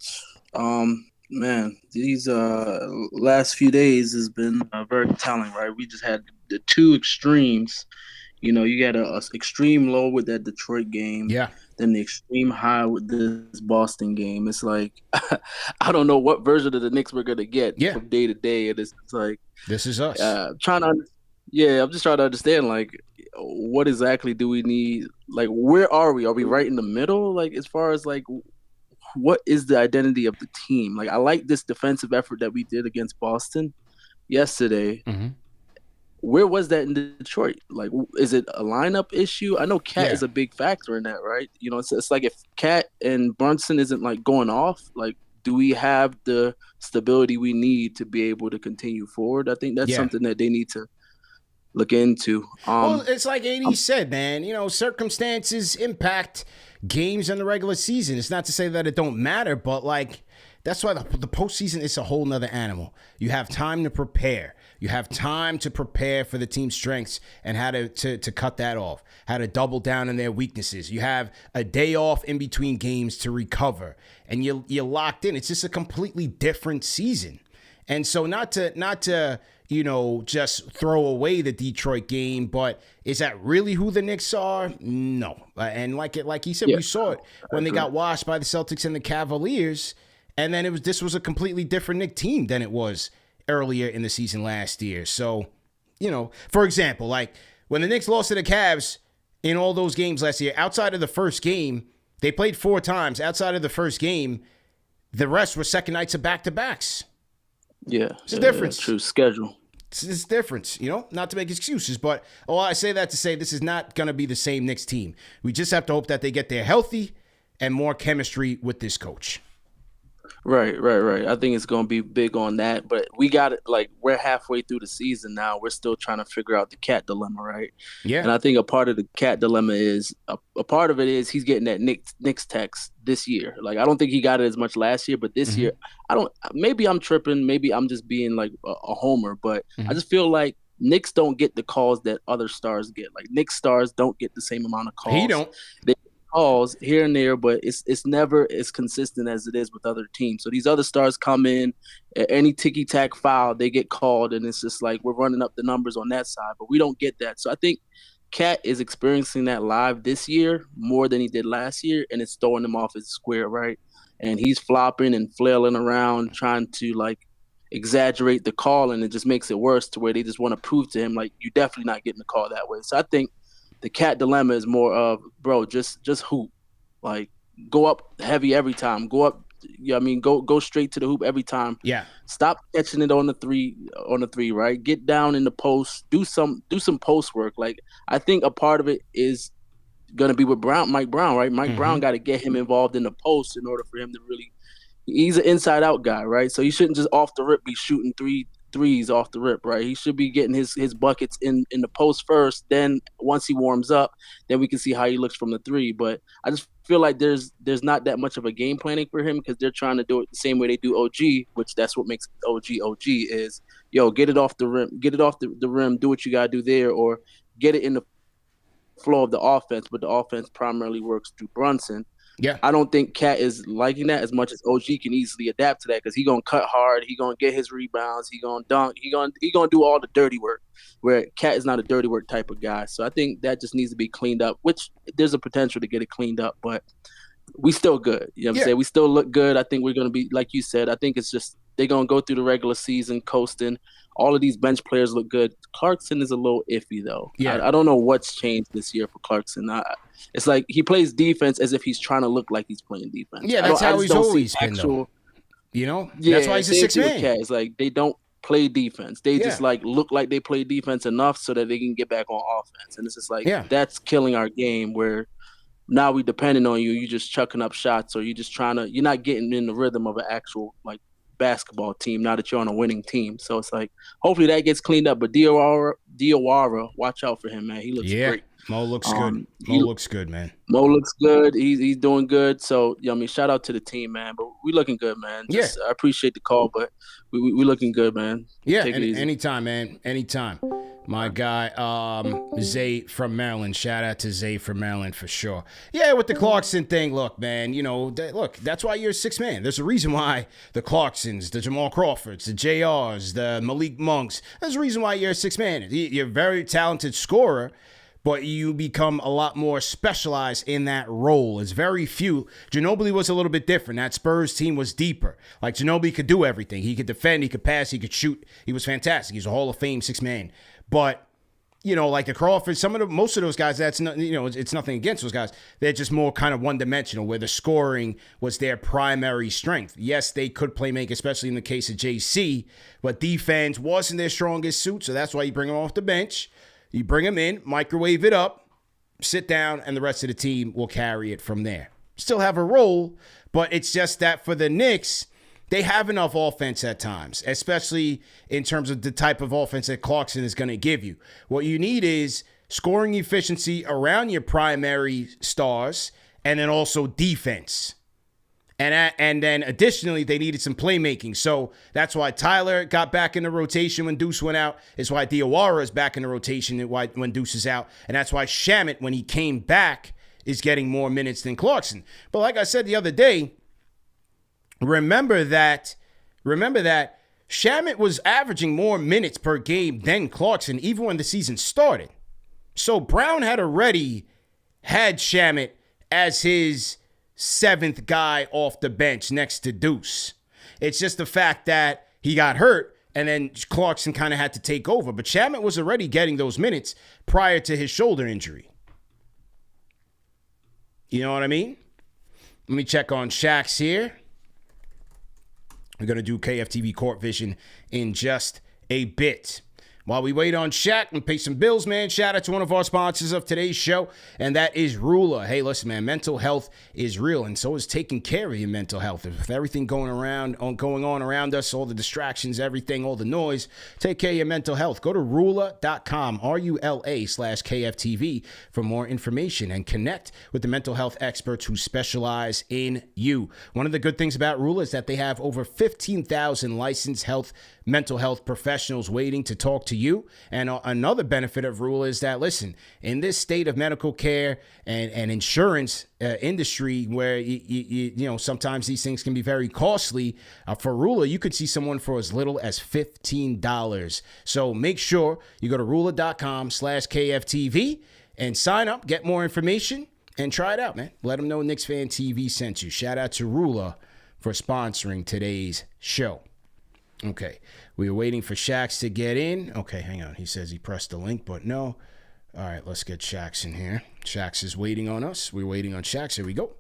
Man, these last few days has been very telling, right? We just had the two extremes. You got a extreme low with that Detroit game. Yeah. Then the extreme high with this Boston game. It's like, I don't know what version of the Knicks we're going to get from day to day. And it's like, this is us. I'm just trying to understand, like, what exactly do we need? Like, where are we? Are we right in the middle? Like, as far as, like, what is the identity of the team? Like, I like this defensive effort that we did against Boston yesterday. Mm-hmm. Where was that in Detroit? Like, is it a lineup issue? I know Cat is a big factor in that, right? It's like if Cat and Brunson isn't, like, going off, like, do we have the stability we need to be able to continue forward? I think that's something that they need to look into. Well, it's like AD said, man, circumstances impact games in the regular season. It's not to say that it don't matter, but, like, That's why the postseason is a whole nother animal. You have time to prepare. You have time to prepare for the team's strengths and how to cut that off, how to double down on their weaknesses. You have a day off in between games to recover, and you're locked in. It's just a completely different season. And so not to just throw away the Detroit game, but is that really who the Knicks are? No. And like he said, we saw it when they got washed by the Celtics and the Cavaliers. And then this was a completely different Knicks team than it was earlier in the season last year. So, for example, like when the Knicks lost to the Cavs in all those games last year, outside of the first game, they played 4 times. Outside of the first game, the rest were second nights of back-to-backs. Yeah. It's a difference. True schedule. It's difference, not to make excuses, but I say that to say this is not going to be the same Knicks team. We just have to hope that they get there healthy and more chemistry with this coach. Right. I think it's going to be big on that, but we got it. Like, we're halfway through the season now. We're still trying to figure out the cat dilemma, right? Yeah. And I think a part of the cat dilemma is a part of it is he's getting that Knicks text this year. Like, I don't think he got it as much last year, but this year, maybe I'm tripping. Maybe I'm just being like a homer, but I just feel like Knicks don't get the calls that other stars get. Like, Knicks stars don't get the same amount of calls. He don't. They calls here and there, but it's never as consistent as it is with other teams. So these other stars come in, any ticky-tack foul, they get called, and it's just like we're running up the numbers on that side, but we don't get that. So I think Cat is experiencing that live this year more than he did last year, and it's throwing him off his square, right? And he's flopping and flailing around trying to, like, exaggerate the call, and it just makes it worse to where they just want to prove to him, like, you're definitely not getting the call that way. So I think the Cat dilemma is more of, bro, just hoop. Like, go up heavy every time. Go up, go straight to the hoop every time. Yeah. Stop catching it on the three, right? Get down in the post. Do some post work. Like, I think a part of it is gonna be with Mike Brown, right? Mike Brown got to get him involved in the post in order for him to really. He's an inside out guy, right? So he shouldn't just off the rip be shooting threes off the rip, right? He should be getting his buckets in the post first. Then once he warms up, then we can see how he looks from the three. But I just feel like there's not that much of a game planning for him because they're trying to do it the same way they do OG, which that's what makes OG is, get it off the rim, do what you gotta do there, or get it in the flow of the offense. But the offense primarily works through Brunson. Yeah, I don't think Cat is liking that as much as OG can easily adapt to that because he gonna cut hard, he gonna get his rebounds, he gonna dunk, he gonna do all the dirty work. Where Cat is not a dirty work type of guy, so I think that just needs to be cleaned up. Which there's a potential to get it cleaned up, but we still good. You know what I'm saying? We still look good. I think we're gonna be like you said. I think it's just they're gonna go through the regular season coasting. All of these bench players look good. Clarkson is a little iffy though. Yeah, I don't know what's changed this year for Clarkson. It's like he plays defense as if he's trying to look like he's playing defense. Yeah, that's how he's always been, though. That's why he's a 6 man. It's like they don't play defense. They just like look like they play defense enough so that they can get back on offense. And it's just like that's killing our game where now we depending on you. You just chucking up shots or you just you're not getting in the rhythm of an actual like basketball team now that you're on a winning team. So it's like hopefully that gets cleaned up. But Diawara, watch out for him, man. He looks great. Mo looks good. Mo looks good, man. Mo looks good. He's doing good. So, shout out to the team, man. But we looking good, man. I appreciate the call, but we looking good, man. Yeah, anytime, man. Anytime. My guy, Zay from Maryland. Shout out to Zay from Maryland for sure. Yeah, with the Clarkson thing, look, man, that's why you're a 6 man. There's a reason why the Clarksons, the Jamal Crawfords, the JRs, the Malik Monks, there's a reason why you're a 6 man. You're a very talented scorer, but you become a lot more specialized in that role. It's very few. Ginobili was a little bit different. That Spurs team was deeper. Like, Ginobili could do everything. He could defend, he could pass, he could shoot. He was fantastic. He's a Hall of Fame 6 man. But, like the Crawford, most of those guys, that's not, it's nothing against those guys. They're just more kind of one-dimensional, where the scoring was their primary strength. Yes, they could play make, especially in the case of JC, but defense wasn't their strongest suit, so that's why you bring them off the bench. You bring them in, microwave it up, sit down, and the rest of the team will carry it from there. Still have a role, but it's just that for the Knicks, they have enough offense at times, especially in terms of the type of offense that Clarkson is going to give you. What you need is scoring efficiency around your primary stars and then also defense. And then additionally, they needed some playmaking. So that's why Tyler got back in the rotation when Deuce went out. It's why Diawara is back in the rotation when Deuce is out. And that's why Shamet, when he came back, is getting more minutes than Clarkson. But like I said the other day, remember that Shamet was averaging more minutes per game than Clarkson, even when the season started. So Brown had already had Shamet as his 7th guy off the bench next to Deuce. It's just the fact that he got hurt and then Clarkson kind of had to take over. But Shamet was already getting those minutes prior to his shoulder injury. You know what I mean? Let me check on Shax here. We're going to do KFTV Court Vision in just a bit. While we wait on Shaq and pay some bills, man, shout out to one of our sponsors of today's show, and that is Ruler. Hey, listen, man, mental health is real, and so is taking care of your mental health. With everything going on around us, all the distractions, everything, all the noise, take care of your mental health. Go to ruler.com, RULA/KFTV for more information and connect with the mental health experts who specialize in you. One of the good things about Ruler is that they have over 15,000 licensed mental health professionals waiting to talk to you. And another benefit of Ruler is that, listen, in this state of medical care and insurance industry where you know sometimes these things can be very costly, for Ruler you could see someone for as little as $15. So make sure you go to ruler.com/KFTV and sign up, get more information, and try it out, man. Let them know KnicksFanTV sent you. Shout out to Ruler for sponsoring today's show. Okay, we were waiting for Shax to get in. Okay, hang on. He says he pressed the link, but no. All right, let's get Shax in here. Shax is waiting on us. We're waiting on Shax. Here we go.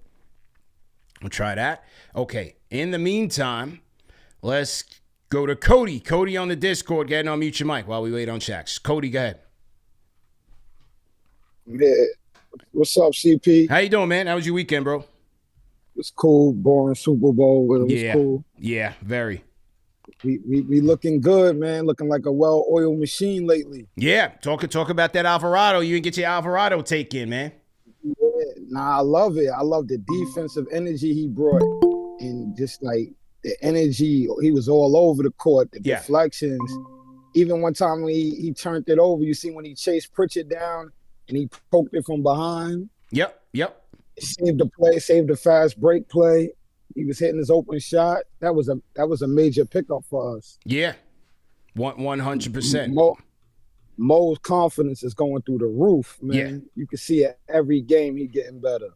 We'll try that. Okay, in the meantime, let's go to Cody. Cody on the Discord. Go ahead and unmute your mic while we wait on Shax. Cody, go ahead. Yeah. What's up, CP? How you doing, man? How was your weekend, bro? It's cool. Boring Super Bowl, but it was cool. Yeah, very. We looking good, man. Looking like a well-oiled machine lately. Yeah, talk about that Alvarado. You didn't get your Alvarado take in, man. Yeah, I love it. I love the defensive energy he brought, and just like the energy. He was all over the court. The deflections. Even one time when he turned it over, you see when he chased Pritchard down and he poked it from behind. Yep. Saved the play. Saved the fast break play. He was hitting his open shot. That was a major pickup for us. Yeah, 100%. Mo's confidence is going through the roof, man. Yeah. You can see it every game he getting better.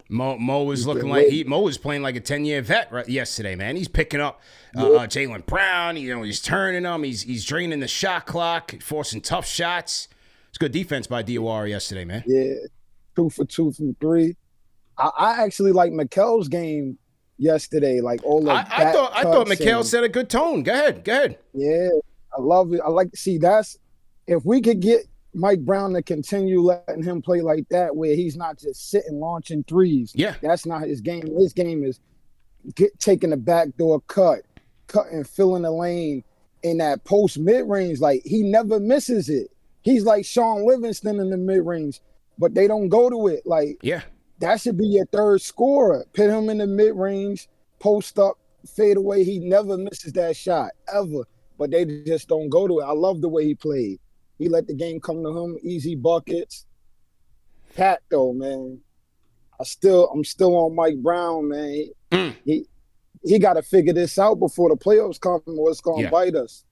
Mo was looking like Mo was playing like a 10-year vet yesterday, man. He's picking up Jaylen Brown. He's turning them. He's draining the shot clock, forcing tough shots. It's good defense by Diawara yesterday, man. Yeah, 2 for 2 from 3. I actually like Mikel's game yesterday, like all the I thought Mikel set a good tone. Go ahead. Yeah, I love it. I like to see that's if we could get Mike Brown to continue letting him play like that, where he's not just sitting launching threes. Yeah, that's not his game. His game is taking the backdoor cut and filling the lane in that post mid range. Like he never misses it. He's like Sean Livingston in the mid range, but they don't go to it. Like that should be your third scorer. Put him in the mid-range, post up, fade away. He never misses that shot, ever. But they just don't go to it. I love the way he played. He let the game come to him, easy buckets. Pat, though, man, I'm still on Mike Brown, man. He got to figure this out before the playoffs come or it's going to bite us.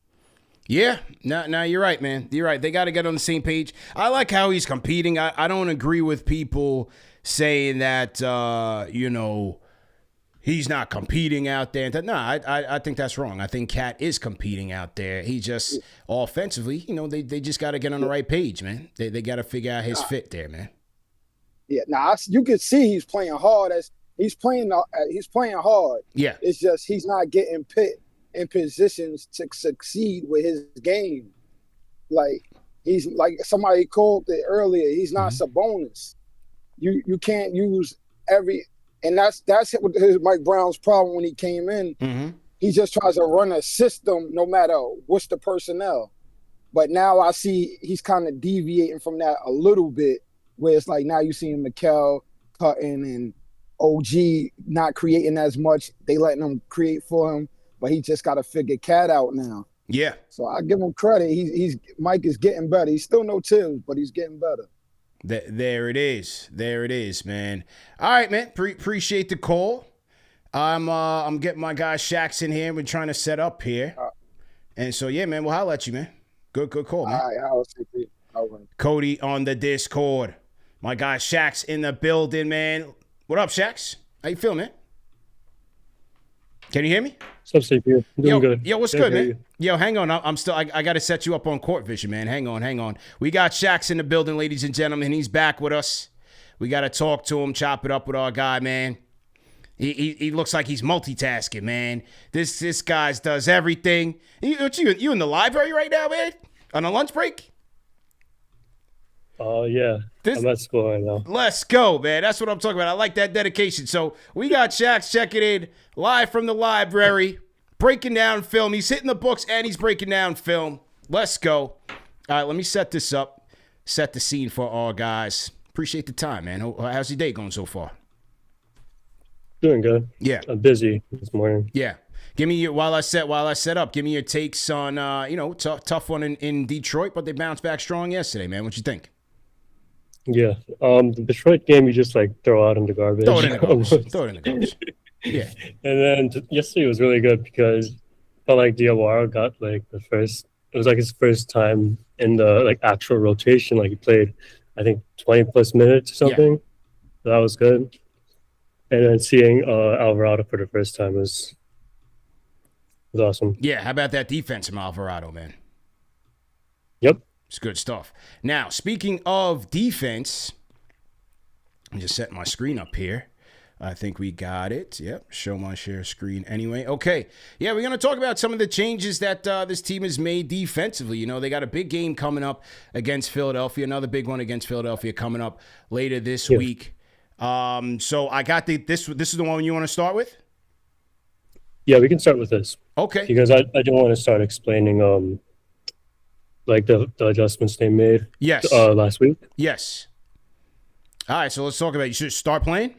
Yeah, no, you're right, man. You're right. They got to get on the same page. I like how he's competing. I don't agree with people saying that, he's not competing out there. No, I think that's wrong. I think Cat is competing out there. He just, offensively, they just got to get on the right page, man. They got to figure out his fit there, man. Yeah, you can see he's playing hard. He's playing hard. Yeah. It's just he's not getting put in positions to succeed with his game. Like, he's like somebody called it earlier, he's not Sabonis. You can't use and that's Mike Brown's problem when he came in. Mm-hmm. He just tries to run a system no matter what's the personnel. But now I see he's kind of deviating from that a little bit, where it's like now you see Mikel cutting OG not creating as much. They letting him create for him, but he just got to figure Cat out now. Yeah. So I give him credit. He's Mike is getting better. He's still no Tibbs, but he's getting better. There it is. There it is, man. All right, man. Appreciate the call. I'm getting my guy Shax in here. We're trying to set up here. And so, yeah, man, we'll holler at you, man. Good call, man. All right, I'll see you. Cody on the Discord. My guy Shax in the building, man. What up, Shax? How you feeling, man? Can you hear me? What's up, CPU? Doing good. Yo, what's good, man? Yo, hang on. I got to set you up on court vision, man. Hang on. We got Shax in the building, ladies and gentlemen. He's back with us. We got to talk to him, chop it up with our guy, man. He looks like he's multitasking, man. This guy does everything. You in the library right now, man? On a lunch break? Yeah. I'm at school right now. Let's go, man. That's what I'm talking about. I like that dedication. So we got Shax checking in live from the library, breaking down film. He's hitting the books and he's breaking down film. Let's go. All right, let me set this up, set the scene for our guys. Appreciate the time, man. How's your day going so far? Doing good. Yeah. I'm busy this morning. Yeah. Give me your while I set up. Give me your takes on tough one in Detroit, but they bounced back strong yesterday, man. What you think? Yeah. The Detroit game you just like throw out in the garbage. Throw it in the garbage. Yeah. And then yesterday was really good because I felt like Diawara got like it was like his first time in the like actual rotation. Like he played, I think 20 plus minutes or something. Yeah. So that was good. And then seeing Alvarado for the first time was awesome. Yeah, how about that defense from Alvarado, man? Yep. It's good stuff. Now, speaking of defense, I'm just setting my screen up here. I think we got it. Yep, show my share screen anyway. Okay, yeah, we're going to talk about some of the changes that this team has made defensively. You know, they got a big game coming up against Philadelphia, another big one against Philadelphia coming up later this week. So I got this is the one you want to start with? Yeah, we can start with this. Okay. Because I don't want to start explaining like the adjustments they made last week. Yes. All right, so let's talk about it. You should start playing?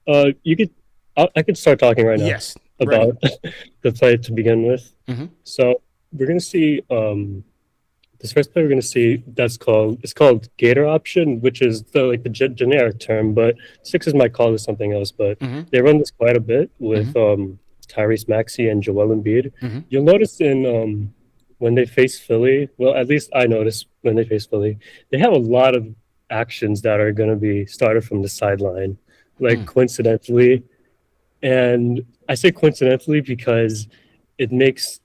You could I could start talking right now. Yes. About the play to begin with. Mm-hmm. So we're gonna see this first play we're going to see it's called Gator option, which is the generic term, but Sixers might call this something else. But they run this quite a bit with Tyrese Maxey and Joel Embiid. You'll notice in when they face Philly, well, at least I noticed when they face Philly, they have a lot of actions that are going to be started from the sideline, like coincidentally. And I say coincidentally because it makes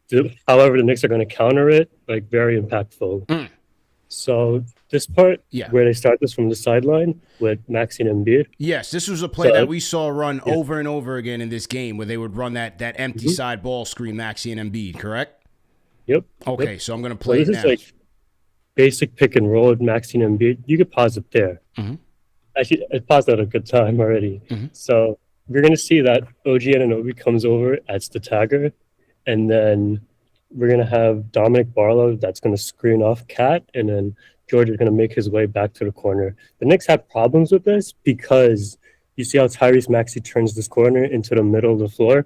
however the Knicks are going to counter it like very impactful. So this part where they start this from the sideline with Maxey and Embiid. Yes, this was a play that we saw run over and over again in this game where they would run that empty side ball screen Maxey and Embiid, correct? Yep. Okay, so I'm going to play this it now. now. This is like basic pick and roll with Maxey and Embiid. You could pause it there. Actually, I paused at a good time already. So we're going to see that OG Anunoby comes over as the tagger, and then we're going to have Dominic Barlow that's going to screen off Cat, and then George is going to make his way back to the corner. The Knicks have problems with this because you see how Tyrese Maxey turns this corner into the middle of the floor.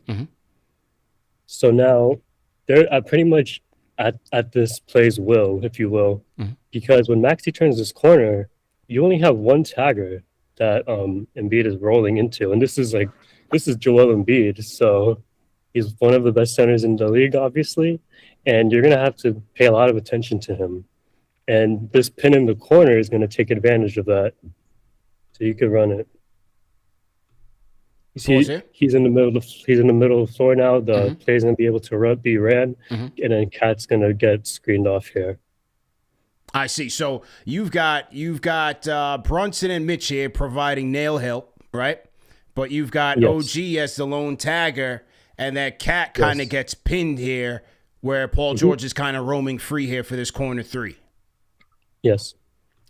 So now they're pretty much at this play's will, if you will, because when Maxey turns this corner, you only have one tagger that Embiid is rolling into, and this is Joel Embiid, so he's one of the best centers in the league, obviously, and you're going to have to pay a lot of attention to him. And this pin in the corner is going to take advantage of that, so you could run it. You see, he's in the middle of the floor now. The player's going to be able to be ran, and then Cat's going to get screened off here. I see. So you've got Brunson and Mitch here providing nail help, right? But you've got OG as the lone tagger, and that Cat kind of gets pinned here, where Paul George is kind of roaming free here for this corner three. Yes.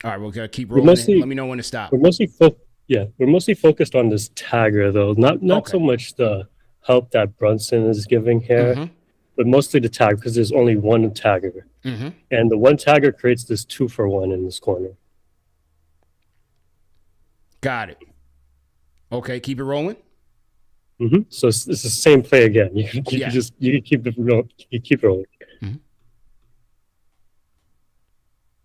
All right, we're gonna keep rolling. Let me know when to stop. We're mostly focused on this tagger though, not so much the help that Brunson is giving here, but mostly the tag because there's only one tagger, and the one tagger creates this 2-for-1 in this corner. Got it. Okay, keep it rolling. So it's the same play again. You can keep it rolling. Mm-hmm.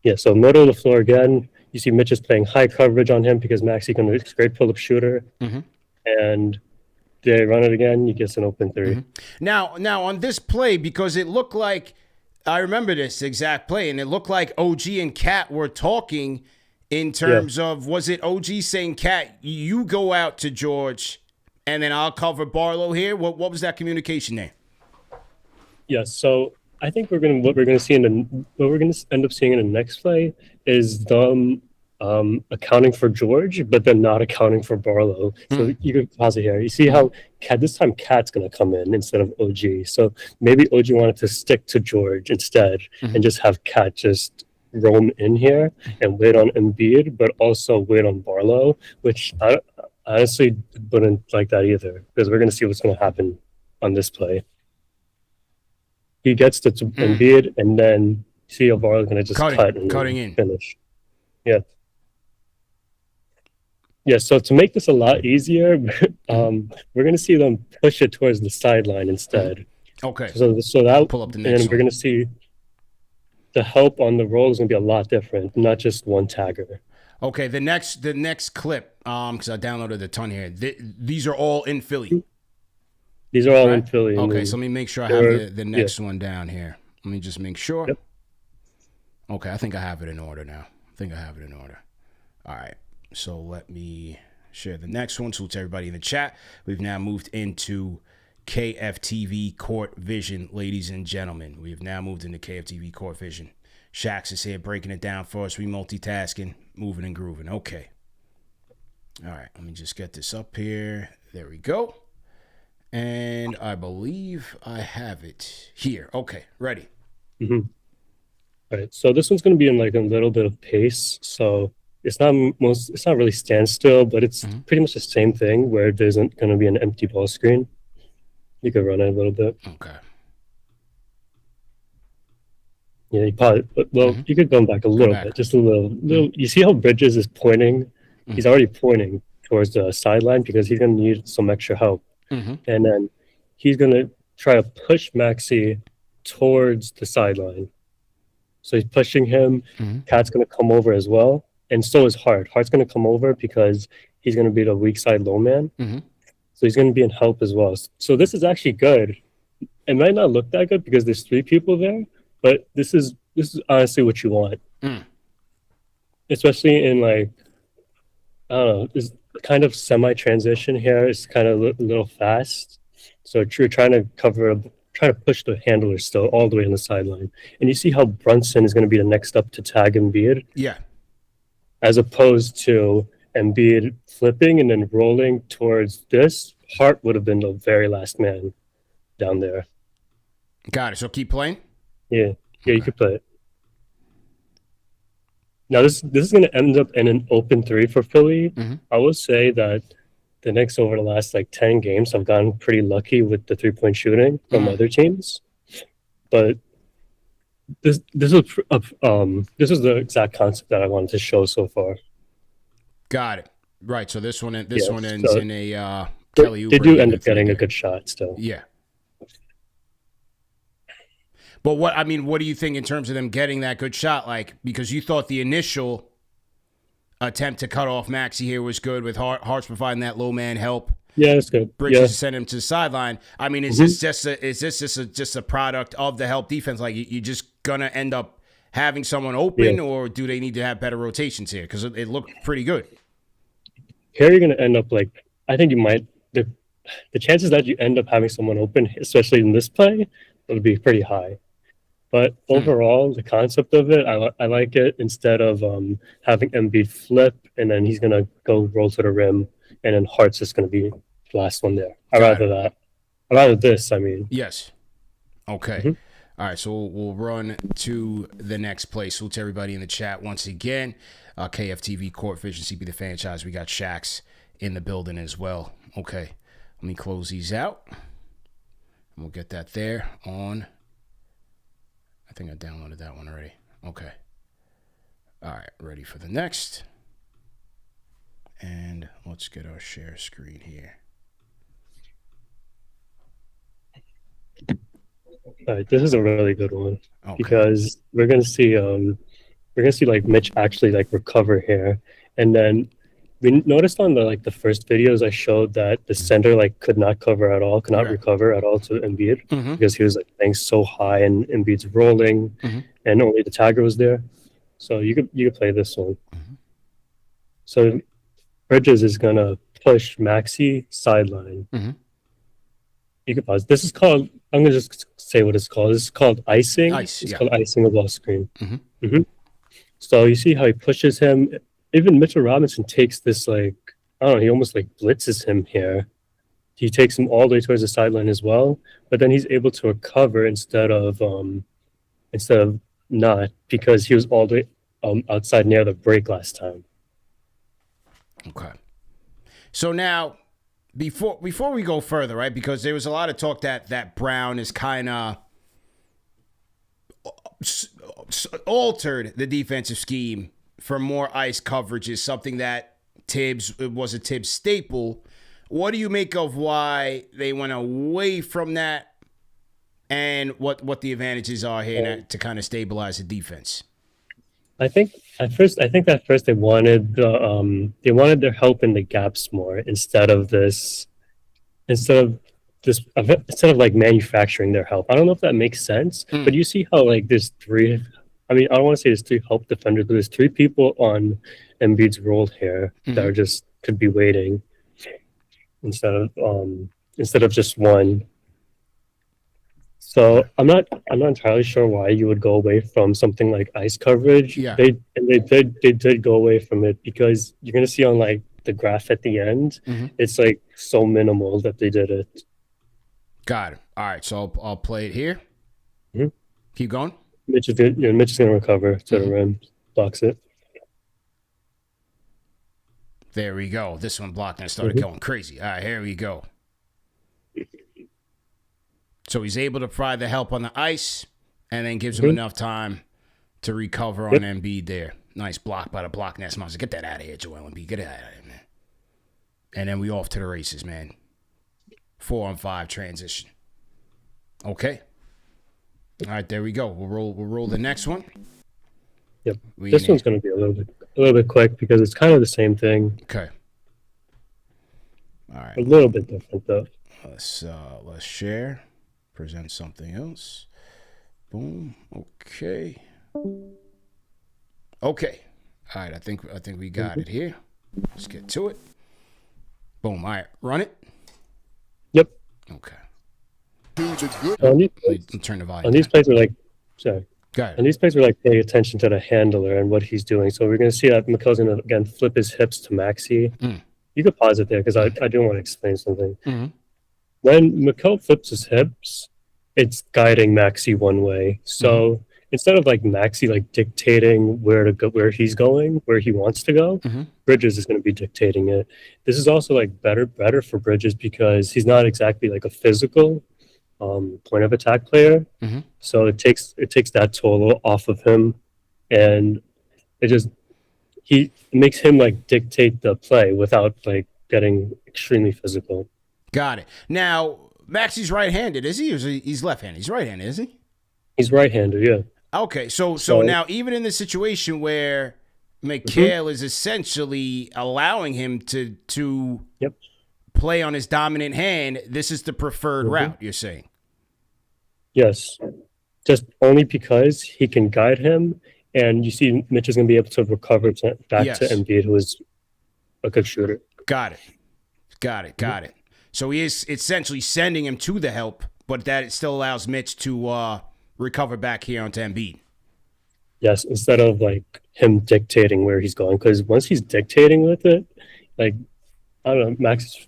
Yeah, so middle of the floor again. You see Mitch is playing high coverage on him because Maxi can be a great pull-up shooter. Mm-hmm. And they run it again. You get an open three. Mm-hmm. Now on this play, because it looked like, I remember this exact play, and it looked like OG and Cat were talking in terms of, was it OG saying, Cat, you go out to George, and then I'll cover Barlow here? What was that communication there? Yeah, so I think what we're gonna end up seeing in the next play is them accounting for George, but then not accounting for Barlow. So you can pause it here. You see how this time Cat's gonna come in instead of OG. So maybe OG wanted to stick to George instead and just have Cat just roam in here and wait on Embiid, but also wait on Barlow, which I honestly wouldn't like that either, because we're gonna see what's gonna happen on this play. He gets to Embiid, and then see how Barlow's going to just cutting in. Finish. Yeah. Yeah, so to make this a lot easier, we're going to see them push it towards the sideline instead. Okay. So that, pull up the next and we're going to see the help on the roll is going to be a lot different, not just one tagger. Okay, the next clip, because I downloaded a ton here. These are all in Philly. These are all in Philly. Okay, so let me make sure I have the next one down here. Let me just make sure. Yep. Okay, I think I have it in order now. All right, so let me share the next one. So to everybody in the chat, we've now moved into KFTV Court Vision, ladies and gentlemen. We have now moved into KFTV Court Vision. Shax is here breaking it down for us. We multitasking, moving and grooving. Okay. All right, let me just get this up here. There we go. And I believe I have it here. Okay, ready. All right, so this one's going to be in like a little bit of pace. So it's not really standstill, but it's pretty much the same thing where there's going to be an empty ball screen. You could run it a little bit. Okay. Yeah, you probably, you could go back a little bit, just a little. You see how Bridges is pointing? He's already pointing towards the sideline because he's going to need some extra help. And then he's going to try to push Maxi towards the sideline. So he's pushing him. Cat's going to come over as well. And so is Hart. Hart's going to come over because he's going to be the weak side low man. So he's going to be in help as well. So this is actually good. It might not look that good because there's three people there, but this is honestly what you want. Especially in like, I don't know, this kind of semi-transition here is kind of a little fast. So you're trying to push the handler still all the way on the sideline. And you see how Brunson is going to be the next up to tag Embiid. Yeah. As opposed to Embiid flipping and then rolling towards this. Hart would have been the very last man down there. Got it. So keep playing? Yeah. Yeah, you could play it. Now, this is going to end up in an open three for Philly. I will say that the Knicks over the last like 10 games have gotten pretty lucky with the three-point shooting from other teams. But this is the exact concept that I wanted to show so far. Got it. Right. So this one ends in a Kelly Oubre. They do end up getting a good shot still. Yeah. But what do you think in terms of them getting that good shot? Like, because you thought the initial attempt to cut off Maxi here was good with Hart's providing that low man help. Yeah, that's good. Bridges sent him to the sideline. I mean, is this just a product of the help defense? Like, you just gonna end up having someone open, or do they need to have better rotations here? Because it looked pretty good. Here you're gonna end up like, I think you might, the chances that you end up having someone open, especially in this play, would be pretty high. But overall, the concept of it, I like it. Instead of having Embiid flip and then he's gonna go roll to the rim, and then Hart's just gonna be the last one there. I'd rather this. I mean, yes. Okay. All right. So we'll run to the next play. So to everybody in the chat once again, KFTV Court Vision, CP the franchise. We got Shax in the building as well. Okay. Let me close these out. And we'll get that there on. I think I downloaded that one already. Okay. All right. Ready for the next. And let's get our share screen here. All right, this is a really good one Okay. because we're gonna see like Mitch actually like recover here, and then we noticed on the first videos I showed that the center like could not cover at all, could not recover at all to Embiid because he was like staying so high and Embiid's rolling, and only the tagger was there. So you could play this one. So Bridges is gonna push Maxey sideline. You can pause. This is called. I'm gonna just say what it's called. This is called icing. It's called icing of off screen. So you see how he pushes him. Even Mitchell Robinson takes this like, I don't know. He almost like blitzes him here. He takes him all the way towards the sideline as well. But then he's able to recover instead of not, because he was all the way outside near the break last time. Okay. So now, before we go further, right? Because there was a lot of talk that Brown is kind of altered the defensive scheme for more ice coverage is something that was a Tibbs staple. What do you make of why they went away from that, and what the advantages are here to kind of stabilize the defense? I think at first they wanted their help in the gaps more instead of like manufacturing their help. I don't know if that makes sense, but you see how like there's three. I mean, I don't want to say there's three help defenders, but there's three people on Embiid's roll here that are just could be waiting instead of just one. So I'm not entirely sure why you would go away from something like ice coverage. Yeah. They did go away from it because you're gonna see on like the graph at the end, it's like so minimal that they did it. Got it. All right, so I'll play it here. Keep going. Mitch is gonna recover to the rim, blocks it. There we go. This one blocked and I started going crazy. All right, here we go. So he's able to provide the help on the ice and then gives him enough time to recover on Embiid there. Nice block by the block net monster. Get that out of here, Joel Embiid. Get it out of here, man. And then we off to the races, man. 4-on-5 transition. Okay. All right, there we go. We'll roll the next one. Yep. This one's going to be a little bit quick because it's kind of the same thing. Okay. All right. A little bit different though. Let's share. Present something else. Boom. Okay. Okay. All right. I think we got it here. Let's get to it. Boom. All right. Run it. Yep. Okay. Turn the volume. On these plays, we're like, sorry. Got it. On these plays, we're like paying attention to the handler and what he's doing. So we're going to see that Mikel's going to again flip his hips to Maxey. You could pause it there because I do want to explain something. When Mikel flips his hips, it's guiding Maxey one way. So instead of like Maxey like dictating where to go, where he's going, where he wants to go, Bridges is going to be dictating it. This is also like better for Bridges because he's not exactly like a physical point of attack player. So it takes that toll off of him, and it makes him like dictate the play without like getting extremely physical. Got it. Now, Maxey's right-handed, is he? Or is he's left-handed? He's right-handed, is he? He's right-handed, yeah. Okay, so now even in the situation where Mikel is essentially allowing him to play on his dominant hand, this is the preferred route, you're saying? Yes. Just only because he can guide him, and you see Mitch is going to be able to recover back to Embiid, who is a good shooter. Got it. So he is essentially sending him to the help, but that it still allows Mitch to recover back here onto Embiid. Yes, instead of like him dictating where he's going, because once he's dictating with it, like I don't know, Max.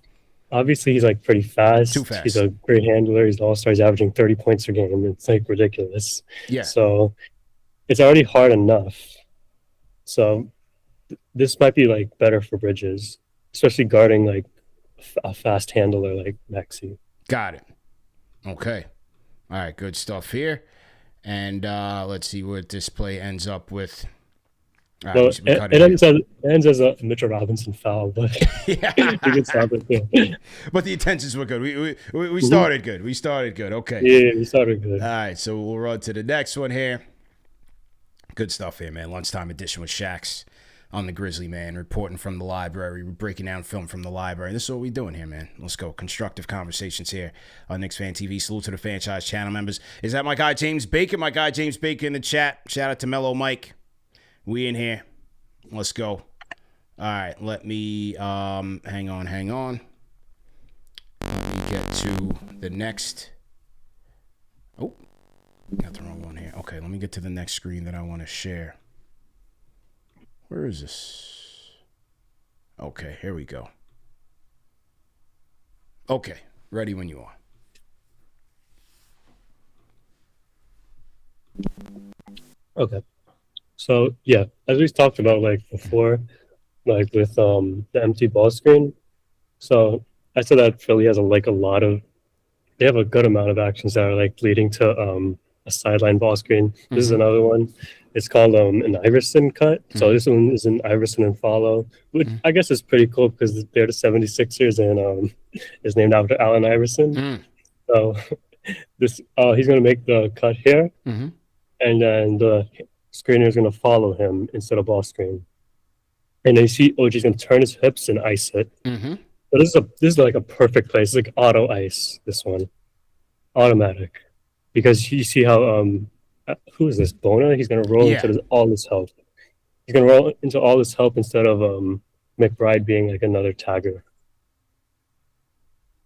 Obviously, he's like pretty fast. Too fast. He's a great handler. He's an all-star. He's averaging 30 points a game. It's like ridiculous. Yeah. So it's already hard enough. So this might be like better for Bridges, especially guarding like a fast handler like Maxey. Got it. Okay. All right. Good stuff here. And let's see what this play ends up with. All right, Well, we cut it it ends as a Mitchell Robinson foul, but yeah. you can stop it there. But the intentions were good. We started good. We started good. Okay. Yeah, we started good. All right, so we'll run to the next one here. Good stuff here, man. Lunchtime edition with Shax on the Grizzly, man. Reporting from the library. We're breaking down film from the library. This is what we're doing here, man. Let's go. Constructive conversations here on KnicksFanTV. Salute to the franchise channel members. Is that my guy James Baker? My guy James Baker in the chat. Shout out to Mellow Mike. We in here. Let's go. All right, let me hang on. Let me get to the next. Oh, got the wrong one here. Okay, let me get to the next screen that I want to share. Where is this? Okay, here we go. Okay, ready when you are. Okay. So yeah, as we talked about like before, like with the empty ball screen. So I said that Philly has they have a good amount of actions that are like leading to a sideline ball screen. This is another one. It's called an Iverson cut. So this one is an Iverson and follow, which I guess is pretty cool because they're the 76ers and is named after Allen Iverson. So this he's gonna make the cut here, and then the screener is going to follow him instead of ball screen. And then you see OG's going to turn his hips and ice it. But this is like a perfect place. It's like auto ice, this one. Automatic. Because you see how, who is this, Bona? He's going to roll into all this help. He's going to roll into all this help instead of McBride being like another tagger.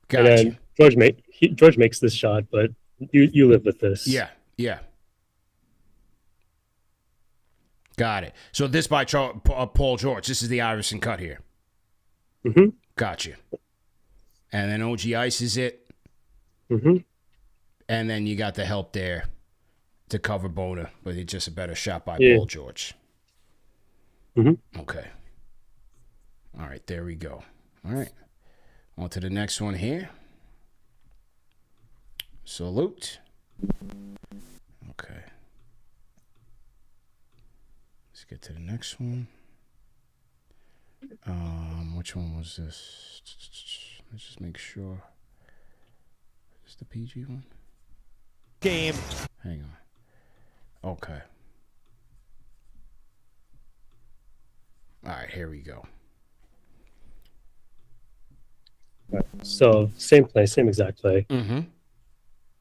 Gotcha. And then George makes this shot, but you live with this. Yeah. Got it. So this by Paul George. This is the Iverson cut here. Gotcha. And then OG ices it. And then you got the help there to cover Bona, but it's just a better shot by Paul George. Okay. All right, there we go. All right. On to the next one here. Salute. Okay. Let's get to the next one. Which one was this? Let's just make sure. Is this the PG one? Game. Hang on. Okay. All right, here we go. So same play, same exact play. And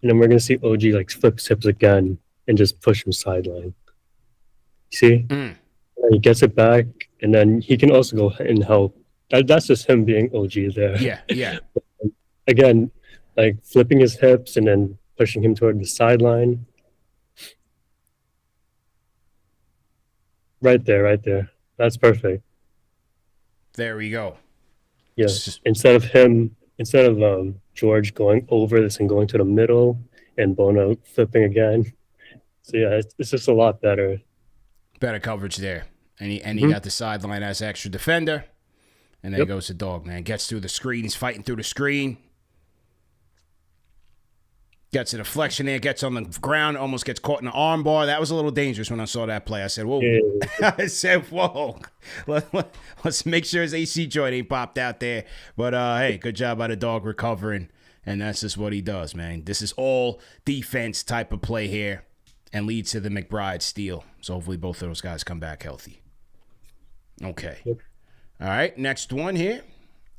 then we're gonna see OG like flip hips again and just push him sideline. See? And he gets it back, and then he can also go and help. That's just him being OG there. Yeah. Again, like flipping his hips and then pushing him toward the sideline. Right there. That's perfect. There we go. Yes. Instead of George going over this and going to the middle and Bono flipping again. So yeah, it's just a lot better. Better coverage there. And he got the sideline as extra defender. And there goes the dog, man. Gets through the screen. He's fighting through the screen. Gets a deflection there. Gets on the ground. Almost gets caught in the arm bar. That was a little dangerous when I saw that play. I said, whoa. Yeah. I said, whoa. Let's make sure his AC joint ain't popped out there. But, hey, good job by the dog recovering. And that's just what he does, man. This is all defense type of play here and leads to the McBride steal. So hopefully both of those guys come back healthy. Okay. Yep. All right, next one here.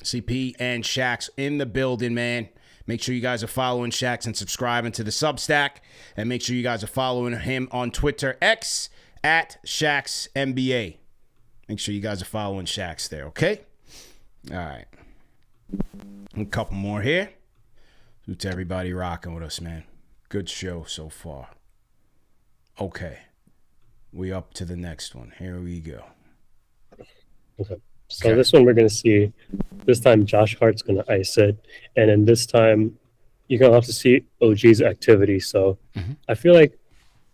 CP and Shax in the building, man. Make sure you guys are following Shax and subscribing to the Substack. And make sure you guys are following him on Twitter, X, at ShaxNBA. Make sure you guys are following Shax there, okay? All right. A couple more here. Salute to everybody rocking with us, man. Good show so far. Okay. We up to the next one. Here we go. Okay. So this one we're going to see, this time Josh Hart's going to ice it. And then this time you're going to have to see OG's activity. So I feel like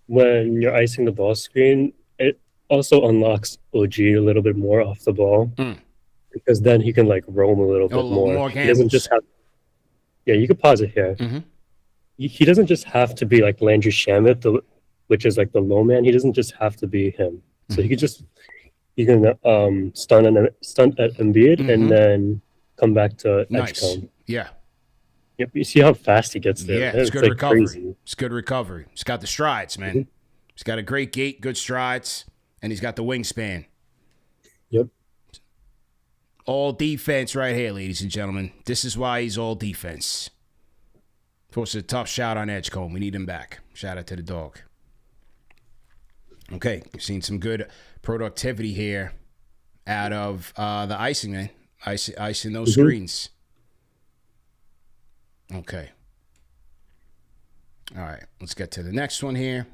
when you're icing the ball screen, it also unlocks OG a little bit more off the ball. Because then he can like roam a little bit more. He doesn't just have, you could pause it here. He doesn't just have to be like Landry Shamet, which is like the low man. He doesn't just have to be him. So he could just, He's gonna stunt at Embiid and then come back to Nice. Edgecombe. Yeah. Yep. You see how fast he gets there. Yeah, Man? it's good like recovery. crazy. It's good recovery. He's got the strides, man. He's got a great gait, good strides, and he's got the wingspan. Yep. All defense right here, ladies and gentlemen. This is why he's all defense. Forced a tough shot on Edgecombe. We need him back. Shout out to the dog. Okay, we've seen some good productivity here out of the icing, man. Icing those screens. Okay. All right, let's get to the next one here.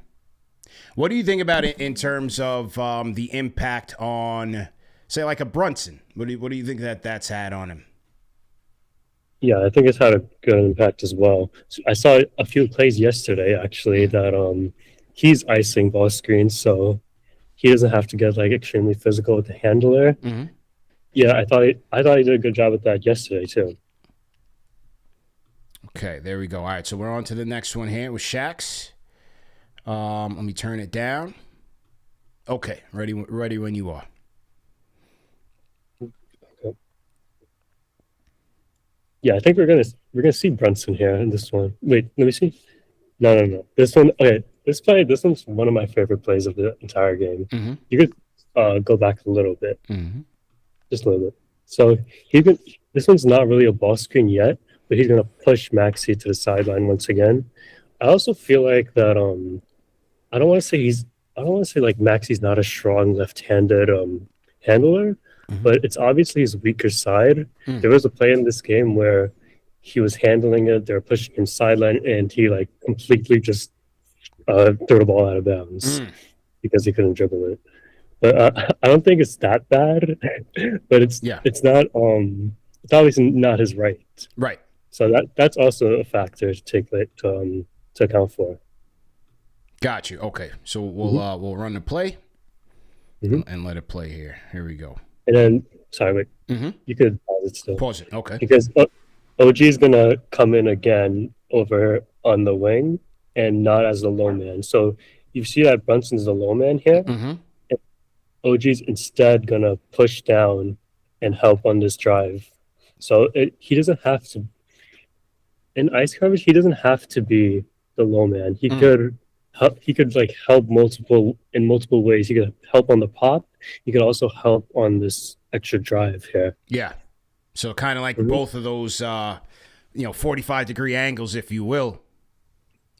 What do you think about it in terms of the impact on, say, like a Brunson? What do you think that's had on him? Yeah, I think it's had a good impact as well. I saw a few plays yesterday, actually, that he's icing ball screens, so he doesn't have to get like extremely physical with the handler. Yeah, I thought he did a good job with that yesterday too. Okay, there we go. All right, so we're on to the next one here with Shax. Let me turn it down. Okay, ready when you are. Okay. Yeah, I think we're gonna see Brunson here in this one. Wait, let me see. No. This one, okay. This one's one of my favorite plays of the entire game. You could go back a little bit, just a little bit. So this one's not really a ball screen yet, but he's gonna push Maxey to the sideline once again. I also feel like that. I don't want to say like Maxey's not a strong left-handed handler, but it's obviously his weaker side. There was a play in this game where he was handling it, they were pushing him sideline, and he like completely just threw the ball out of bounds because he couldn't dribble it. But I don't think it's that bad. But it's not. It's obviously not his right. Right. So that's also a factor to take to account for. Got you. Okay, so we'll run the play and let it play here. Here we go. And then, sorry, wait. You could pause it still. Pause it. Okay. Because OG is gonna come in again over on the wing and not as the low man. So you see that Brunson's the low man here. And OG's instead gonna push down and help on this drive. So he doesn't have to. In ice coverage, he doesn't have to be the low man. He could. He could like help in multiple ways. He could help on the pop. He could also help on this extra drive here. Yeah. So kind of like both of those, 45-degree angles, if you will.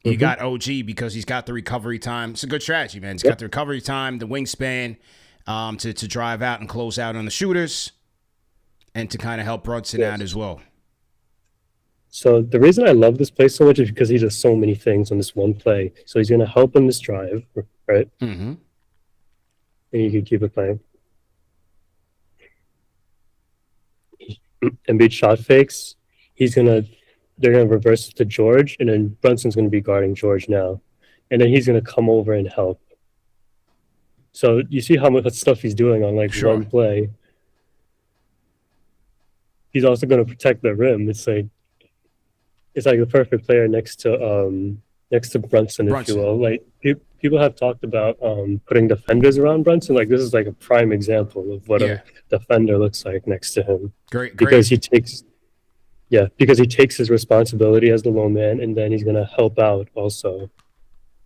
You got OG because he's got the recovery time. It's a good strategy, man. He's got the recovery time, the wingspan to drive out and close out on the shooters, and to kind of help Brunson out as well. So the reason I love this play so much is because he does so many things on this one play. So he's going to help on this drive, right? And you can keep it playing. Embiid shot fakes. They're going to reverse it to George, and then Brunson's going to be guarding George now. And then he's going to come over and help. So you see how much stuff he's doing on one play. He's also going to protect the rim. It's like the perfect player next to Brunson, if you will. Like people have talked about putting defenders around Brunson. Like this is like a prime example of what a defender looks like next to him. Because he takes his responsibility as the low man, and then he's gonna help out also.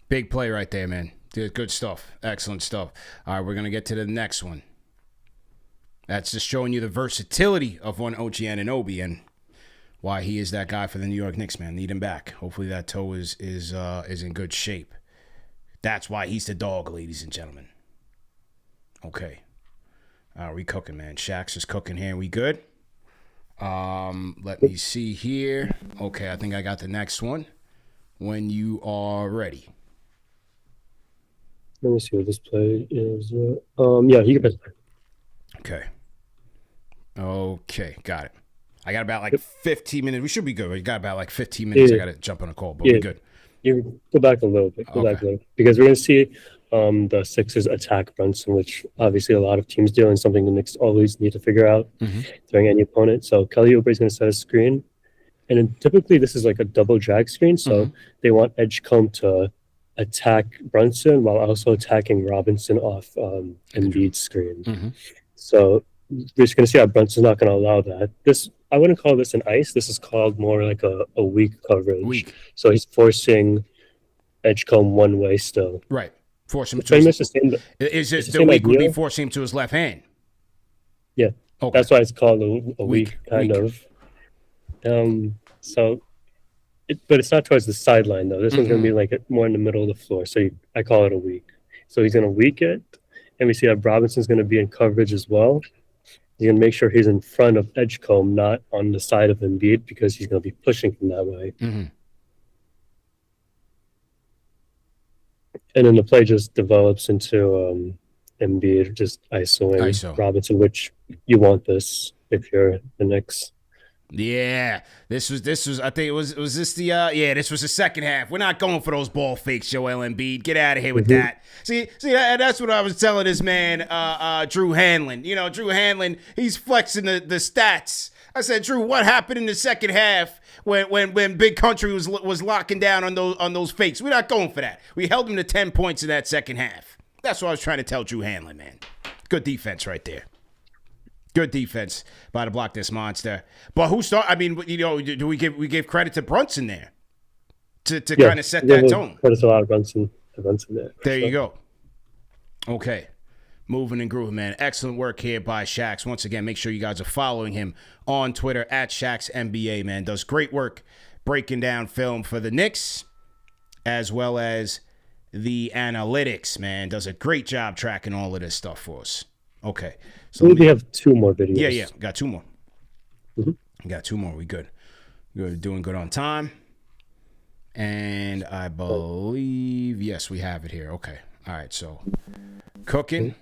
Big play right there, man. Good stuff. Excellent stuff. All right, we're gonna get to the next one. That's just showing you the versatility of one OG Anunoby and why he is that guy for the New York Knicks, man. Need him back. Hopefully that toe is in good shape. That's why he's the dog, ladies and gentlemen. Okay. We cooking, man. Shax is cooking here. We good? Let me see here. Okay, I think I got the next one. When you are ready. Let me see what this play is. Yeah, he can play. Okay, got it. I got about 15 minutes. We should be good. We got about 15 minutes. I got to jump on a call, but we're good. You go back a little bit. Because we're going to see the Sixers attack Brunson, which obviously a lot of teams do, and something the Knicks always need to figure out during any opponent. So Kelly Oubre is going to set a screen. And then typically this is like a double drag screen. So they want Edgecombe to attack Brunson while also attacking Robinson off Embiid's screen. So we're just going to see how Brunson's not going to allow that. I wouldn't call this an ice. This is called more like a weak coverage. So he's forcing Edgecombe one way still. Right. Force him to is it the weak would be forcing him to his left hand? Yeah. Okay. That's why it's called a weak kind of. But it's not towards the sideline though. This one's going to be like more in the middle of the floor. So I call it a weak. So he's going to weak it. And we see that Robinson's going to be in coverage as well. He's going to make sure he's in front of Edgecombe, not on the side of Embiid, because he's going to be pushing from that way. And then the play just develops into Embiid just ISOing Robinson, which you want this if you're the Knicks. Yeah, this was. I think it was this the. This was the second half. We're not going for those ball fakes, Joel Embiid. Get out of here with that. See, that's what I was telling this man, Drew Hanlon. You know, Drew Hanlon, he's flexing the stats. I said, Drew, what happened in the second half when Big Country was locking down on those fakes? We're not going for that. We held him to 10 points in that second half. That's what I was trying to tell Drew Hanlon, man. Good defense right there. Good defense by the block this monster. But who started? I mean, you know, do we give credit to Brunson there to kind of set that tone? Credit a lot of Brunson there. There you go. Okay. Moving and grooving, man. Excellent work here by Shax. Once again, make sure you guys are following him on Twitter at ShaxNBA, man. Does great work breaking down film for the Knicks as well as the analytics, man. Does a great job tracking all of this stuff for us. Okay. So we have 2 more videos. Yeah. Got 2 more. Got 2 more. We good. We're doing good on time. And I believe, yes, we have it here. Okay. All right. So cooking.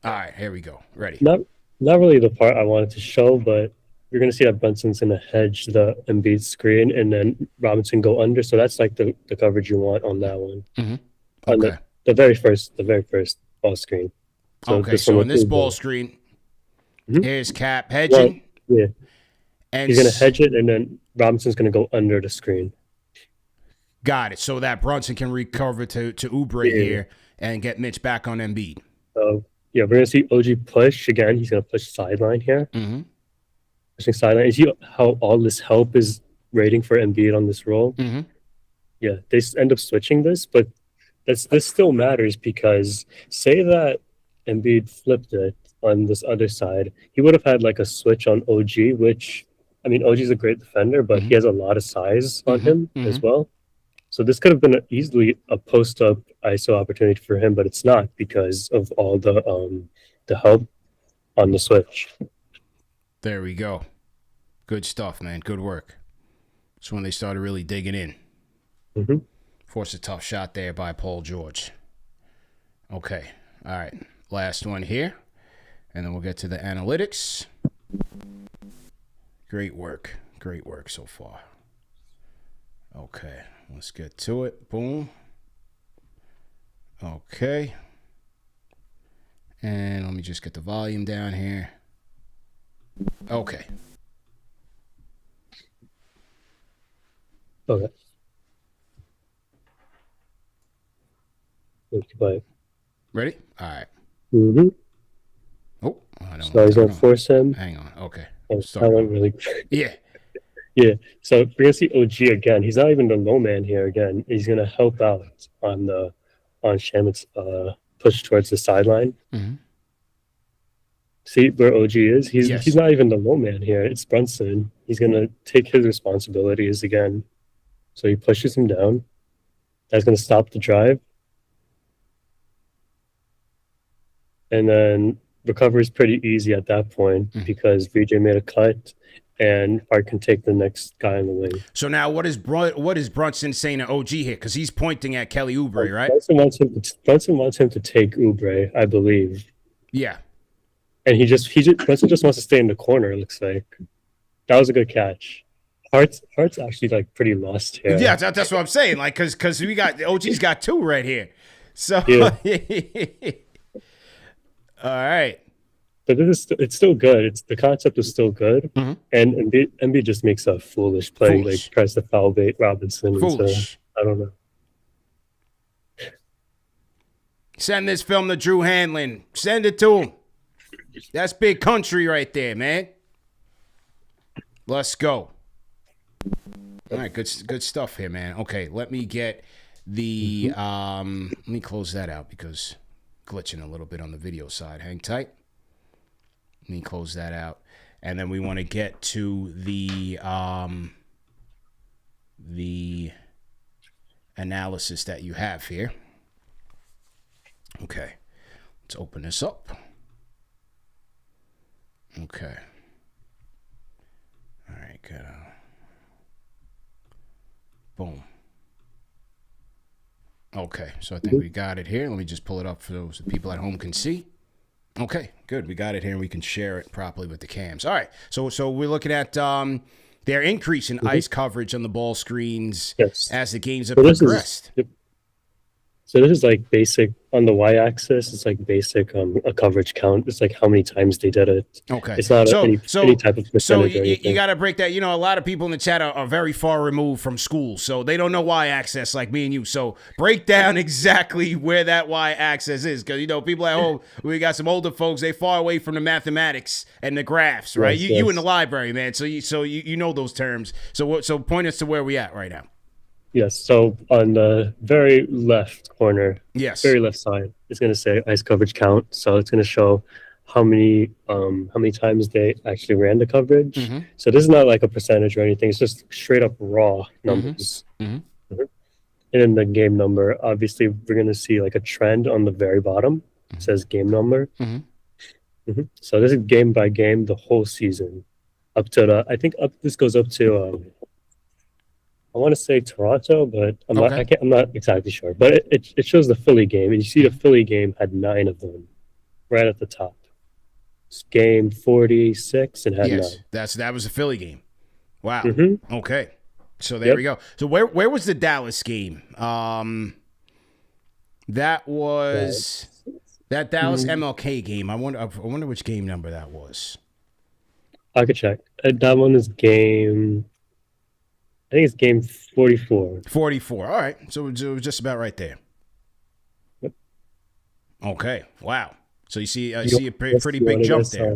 All right. Here we go. Ready. Not really the part I wanted to show, but you're going to see that Brunson's going to hedge the Embiid screen and then Robinson go under. So that's like the coverage you want on that one. Okay. On the very first ball screen. So in this ball screen, here's Cap hedging. Yeah. And he's going to hedge it, and then Robinson's going to go under the screen. Got it. So that Brunson can recover to Oubre here and get Mitch back on Embiid. So, we're going to see OG push again. He's going to push sideline here. Pushing sideline. You see how all this help is rating for Embiid on this roll? Yeah, they end up switching this, but this still matters because say that Embiid flipped it on this other side, he would have had like a switch on OG, which, I mean, OG's a great defender, but he has a lot of size on him as well. So this could have been easily a post-up ISO opportunity for him, but it's not because of all the help on the switch. There we go. Good stuff, man. Good work. That's when they started really digging in. Forced a tough shot there by Paul George. Okay. All right. Last one here, and then we'll get to the analytics. Great work so far. Okay, let's get to it. Boom. Okay. And let me just get the volume down here. Okay. Okay. Bye. Ready? All right. Oh, I don't so he's going to force him. Hang on. Okay. That went really good. Yeah. Yeah. So we're going to see OG again. He's not even the low man here again. He's going to help out on Shamit's push towards the sideline. See where OG is? He's not even the low man here. It's Brunson. He's going to take his responsibilities again. So he pushes him down. That's going to stop the drive. And then recovery is pretty easy at that point because VJ made a cut and Park can take the next guy in the wing. So now what is Brunson saying to OG here? Because he's pointing at Kelly Oubre, right? Brunson wants him to take Oubre, I believe. Yeah. And Brunson just wants to stay in the corner, it looks like. That was a good catch. Hart's actually like pretty lost here. Yeah, that's what I'm saying. Like, because we got OG's got 2 right here. So all right. But it's still good. The concept is still good. And Embiid just makes a foolish play, like tries to foul bait Robinson. Foolish. I don't know. Send this film to Drew Hanlon. Send it to him. That's big country right there, man. Let's go. All right, good stuff here, man. Okay, let me get the let me close that out because glitching a little bit on the video side. Hang tight. Let me close that out. And then we want to get to the analysis that you have here. Okay. Let's open this up. Okay. All right, good. Boom. Okay, so I think we got it here. Let me just pull it up for those people at home can see. Okay, good. We got it here, and we can share it properly with the cams. All right, so we're looking at their increase in ice coverage on the ball screens as the games have progressed. So this is like basic on the y-axis. It's like basic a coverage count. It's like how many times they did it. Okay. It's not any type of percentage. So or anything. You got to break that. You know, a lot of people in the chat are very far removed from school, so they don't know y-axis like me and you. So break down exactly where that y-axis is, because you know people at home. We got some older folks. They far away from the mathematics and the graphs, right? Yes, you in the library, man. So you know those terms. So point us to where we at right now. Yes, so on the very left corner, very left side, it's going to say ice coverage count. So it's going to show how many times they actually ran the coverage. Mm-hmm. So this is not like a percentage or anything. It's just straight up raw numbers. Mm-hmm. Mm-hmm. And then the game number, obviously, we're going to see like a trend on the very bottom. It says game number. Mm-hmm. Mm-hmm. So this is game by game, the whole season, up to this goes up to. I want to say Toronto, but I'm not exactly sure. But it shows the Philly game, and you see the Philly game had 9 of them, right at the top. It's game 46 and had 9. That was a Philly game. Wow. Mm-hmm. Okay, so there we go. So where was the Dallas game? That was that Dallas MLK game. I wonder which game number that was. I could check. That one is game. I think it's game 44. 44. All right. So it was just about right there. Yep. Okay. Wow. So you see a pretty big jump there.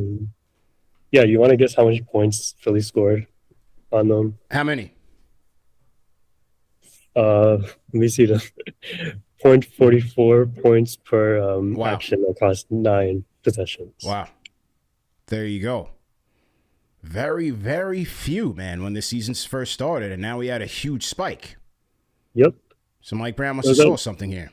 Yeah. You want to guess how many points Philly scored on them? How many? Let me see the 0.44 points per action across 9 possessions. Wow. There you go. Very, very few, man, when the season's first started, and now we had a huge spike. Yep. So Mike Brown must have saw something here.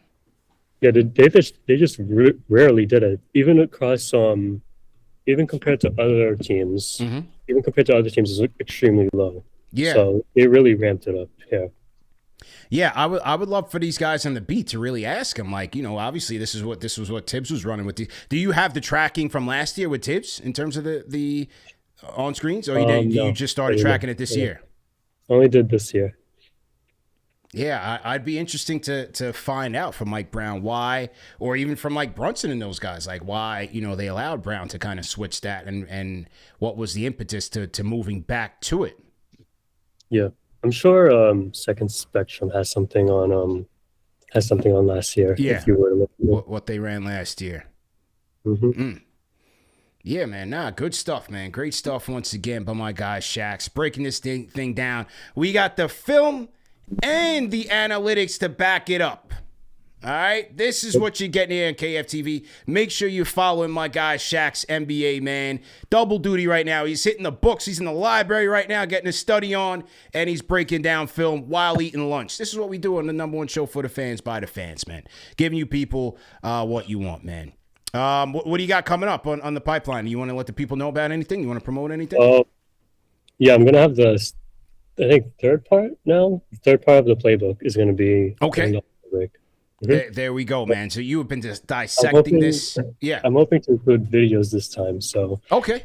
Yeah, they just rarely did it, even across even compared to other teams. Mm-hmm. Even compared to other teams, it's extremely low. Yeah. So they really ramped it up here. Yeah, I would love for these guys on the beat to really ask him, like, you know, obviously this was what Tibbs was running with. Do you have the tracking from last year with Tibbs in terms of the on screens, or you just started tracking it this year? Only did this year. Yeah, I'd be interesting to find out from Mike Brown why, or even from like Brunson and those guys, like why, you know, they allowed Brown to kind of switch that, and what was the impetus to moving back to it. Yeah, I'm sure Second Spectrum has something on last year. Yeah, if you were to look at it. What they ran last year. Mm-hmm. Yeah, man. Good stuff, man. Great stuff once again by my guy Shax. Breaking this thing down. We got the film and the analytics to back it up. All right? This is what you're getting here on KFTV. Make sure you're following my guy Shax NBA, man. Double duty right now. He's hitting the books. He's in the library right now getting his study on, and he's breaking down film while eating lunch. This is what we do on the #1 show for the fans, by the fans, man. Giving you people what you want, man. What do you got coming up on the pipeline? You want to let the people know about anything? You want to promote anything? Yeah, I'm going to have I think third part now. The third part of the playbook is going to be okay. Mm-hmm. There we go, man. So you have been just dissecting this. Yeah, I'm hoping to include videos this time. So okay.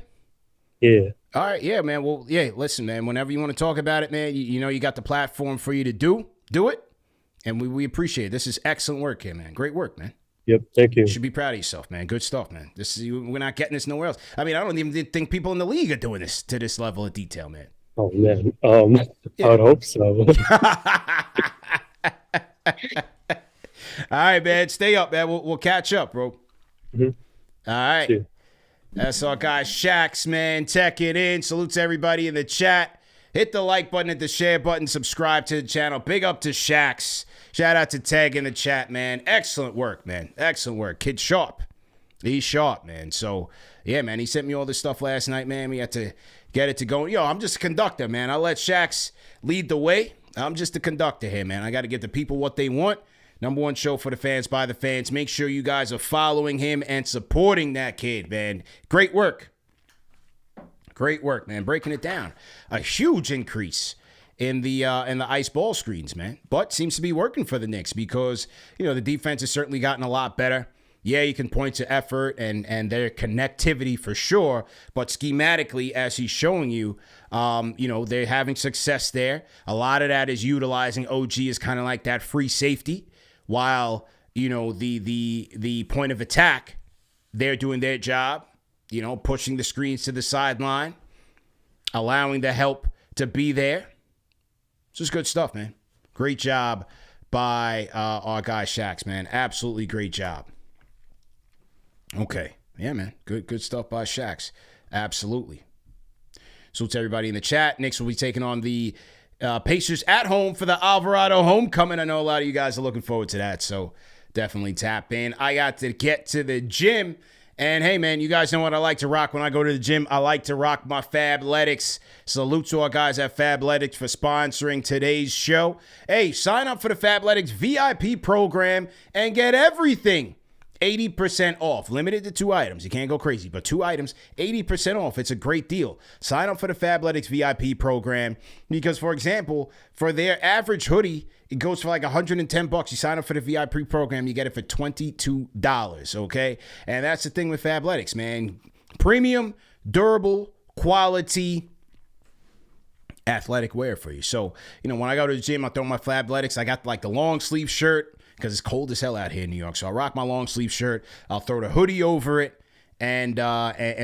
Yeah. All right. Yeah, man. Well, yeah. Listen, man. Whenever you want to talk about it, man, you know you got the platform for you to do it, and we appreciate it. This is excellent work here, man. Great work, man. Yep, thank you. You should be proud of yourself, man. Good stuff, man. We're not getting this nowhere else. I mean, I don't even think people in the league are doing this to this level of detail, man. Oh man, I would hope so. All right, man. Stay up, man. We'll catch up, bro. Mm-hmm. All right. See you. That's our guy Shax, man. Tech it in. Salute to everybody in the chat. Hit the like button, hit the share button, subscribe to the channel. Big up to Shax. Shout out to Tag in the chat, man. Excellent work, man. Excellent work. Kid sharp. He's sharp, man. So, yeah, man, he sent me all this stuff last night, man. We had to get it to go. Yo, I'm just a conductor, man. I'll let Shax lead the way. I'm just a conductor here, man. I got to get the people what they want. Number one show for the fans, by the fans. Make sure you guys are following him and supporting that kid, man. Great work. Great work, man. Breaking it down. A huge increase in the ice ball screens, man. But seems to be working for the Knicks because, you know, the defense has certainly gotten a lot better. Yeah, you can point to effort and their connectivity for sure, but schematically, as he's showing you, you know, they're having success there. A lot of that is utilizing OG as kind of like that free safety, while, you know, the point of attack, they're doing their job, you know, pushing the screens to the sideline, allowing the help to be there. It's just good stuff, man. Great job by our guy Shax, man. Absolutely great job. Okay. Yeah, man. Good stuff by Shax. Absolutely. So to everybody in the chat, Knicks will be taking on the Pacers at home for the Alvarado homecoming. I know a lot of you guys are looking forward to that, so definitely tap in. I got to get to the gym, and hey, man, you guys know what I like to rock when I go to the gym. I like to rock my Fabletics. Salute to our guys at Fabletics for sponsoring today's show. Hey, sign up for the Fabletics VIP program and get everything 80% off, limited to 2 items. You can't go crazy, but 2 items, 80% off. It's a great deal. Sign up for the Fabletics VIP program because, for example, for their average hoodie, it goes for like $110. You sign up for the VIP program, you get it for $22, okay? And that's the thing with Fabletics, man. Premium, durable, quality, athletic wear for you. So, you know, when I go to the gym, I throw my Fabletics. I got like the long sleeve shirt, because it's cold as hell out here in New York. So I'll rock my long sleeve shirt. I'll throw the hoodie over it and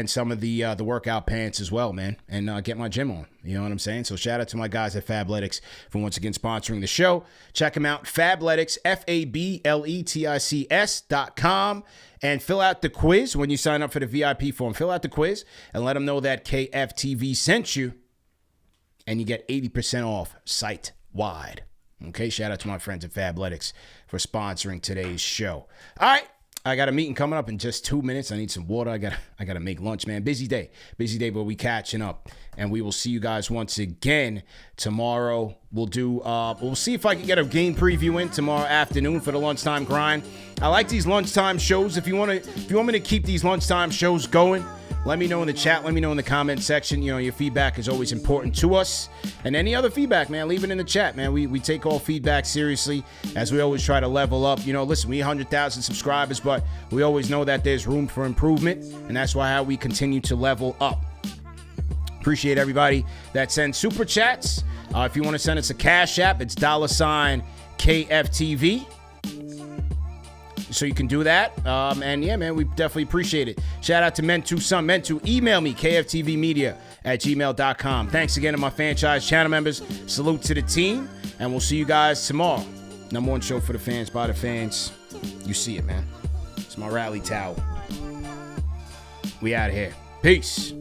some of the workout pants as well, man, and get my gym on. You know what I'm saying? So shout out to my guys at Fabletics for once again sponsoring the show. Check them out, Fabletics, FABLETICS.com, and fill out the quiz when you sign up for the VIP form. Fill out the quiz and let them know that KFTV sent you, and you get 80% off site-wide. Okay, shout out to my friends at Fabletics for sponsoring today's show. All right, I got a meeting coming up in just 2 minutes. I need some water. I gotta make lunch, man. Busy day, but we catching up, and we will see you guys once again tomorrow. We'll see if I can get a game preview in tomorrow afternoon for the lunchtime grind. I like these lunchtime shows. If you want me to keep these lunchtime shows going, let me know in the chat. Let me know in the comment section. You know, your feedback is always important to us. And any other feedback, man, leave it in the chat, man. We take all feedback seriously, as we always try to level up. You know, listen, we 100,000 subscribers, but we always know that there's room for improvement, and that's how we continue to level up. Appreciate everybody that sends super chats. If you want to send us a Cash App, it's $KFTV. So you can do that. And yeah, man, we definitely appreciate it. Shout out to Mentu Son. Mentu, email me, kftvmedia@gmail.com. Thanks again to my franchise channel members. Salute to the team. And we'll see you guys tomorrow. Number one show for the fans, by the fans. You see it, man. It's my rally towel. We out of here. Peace.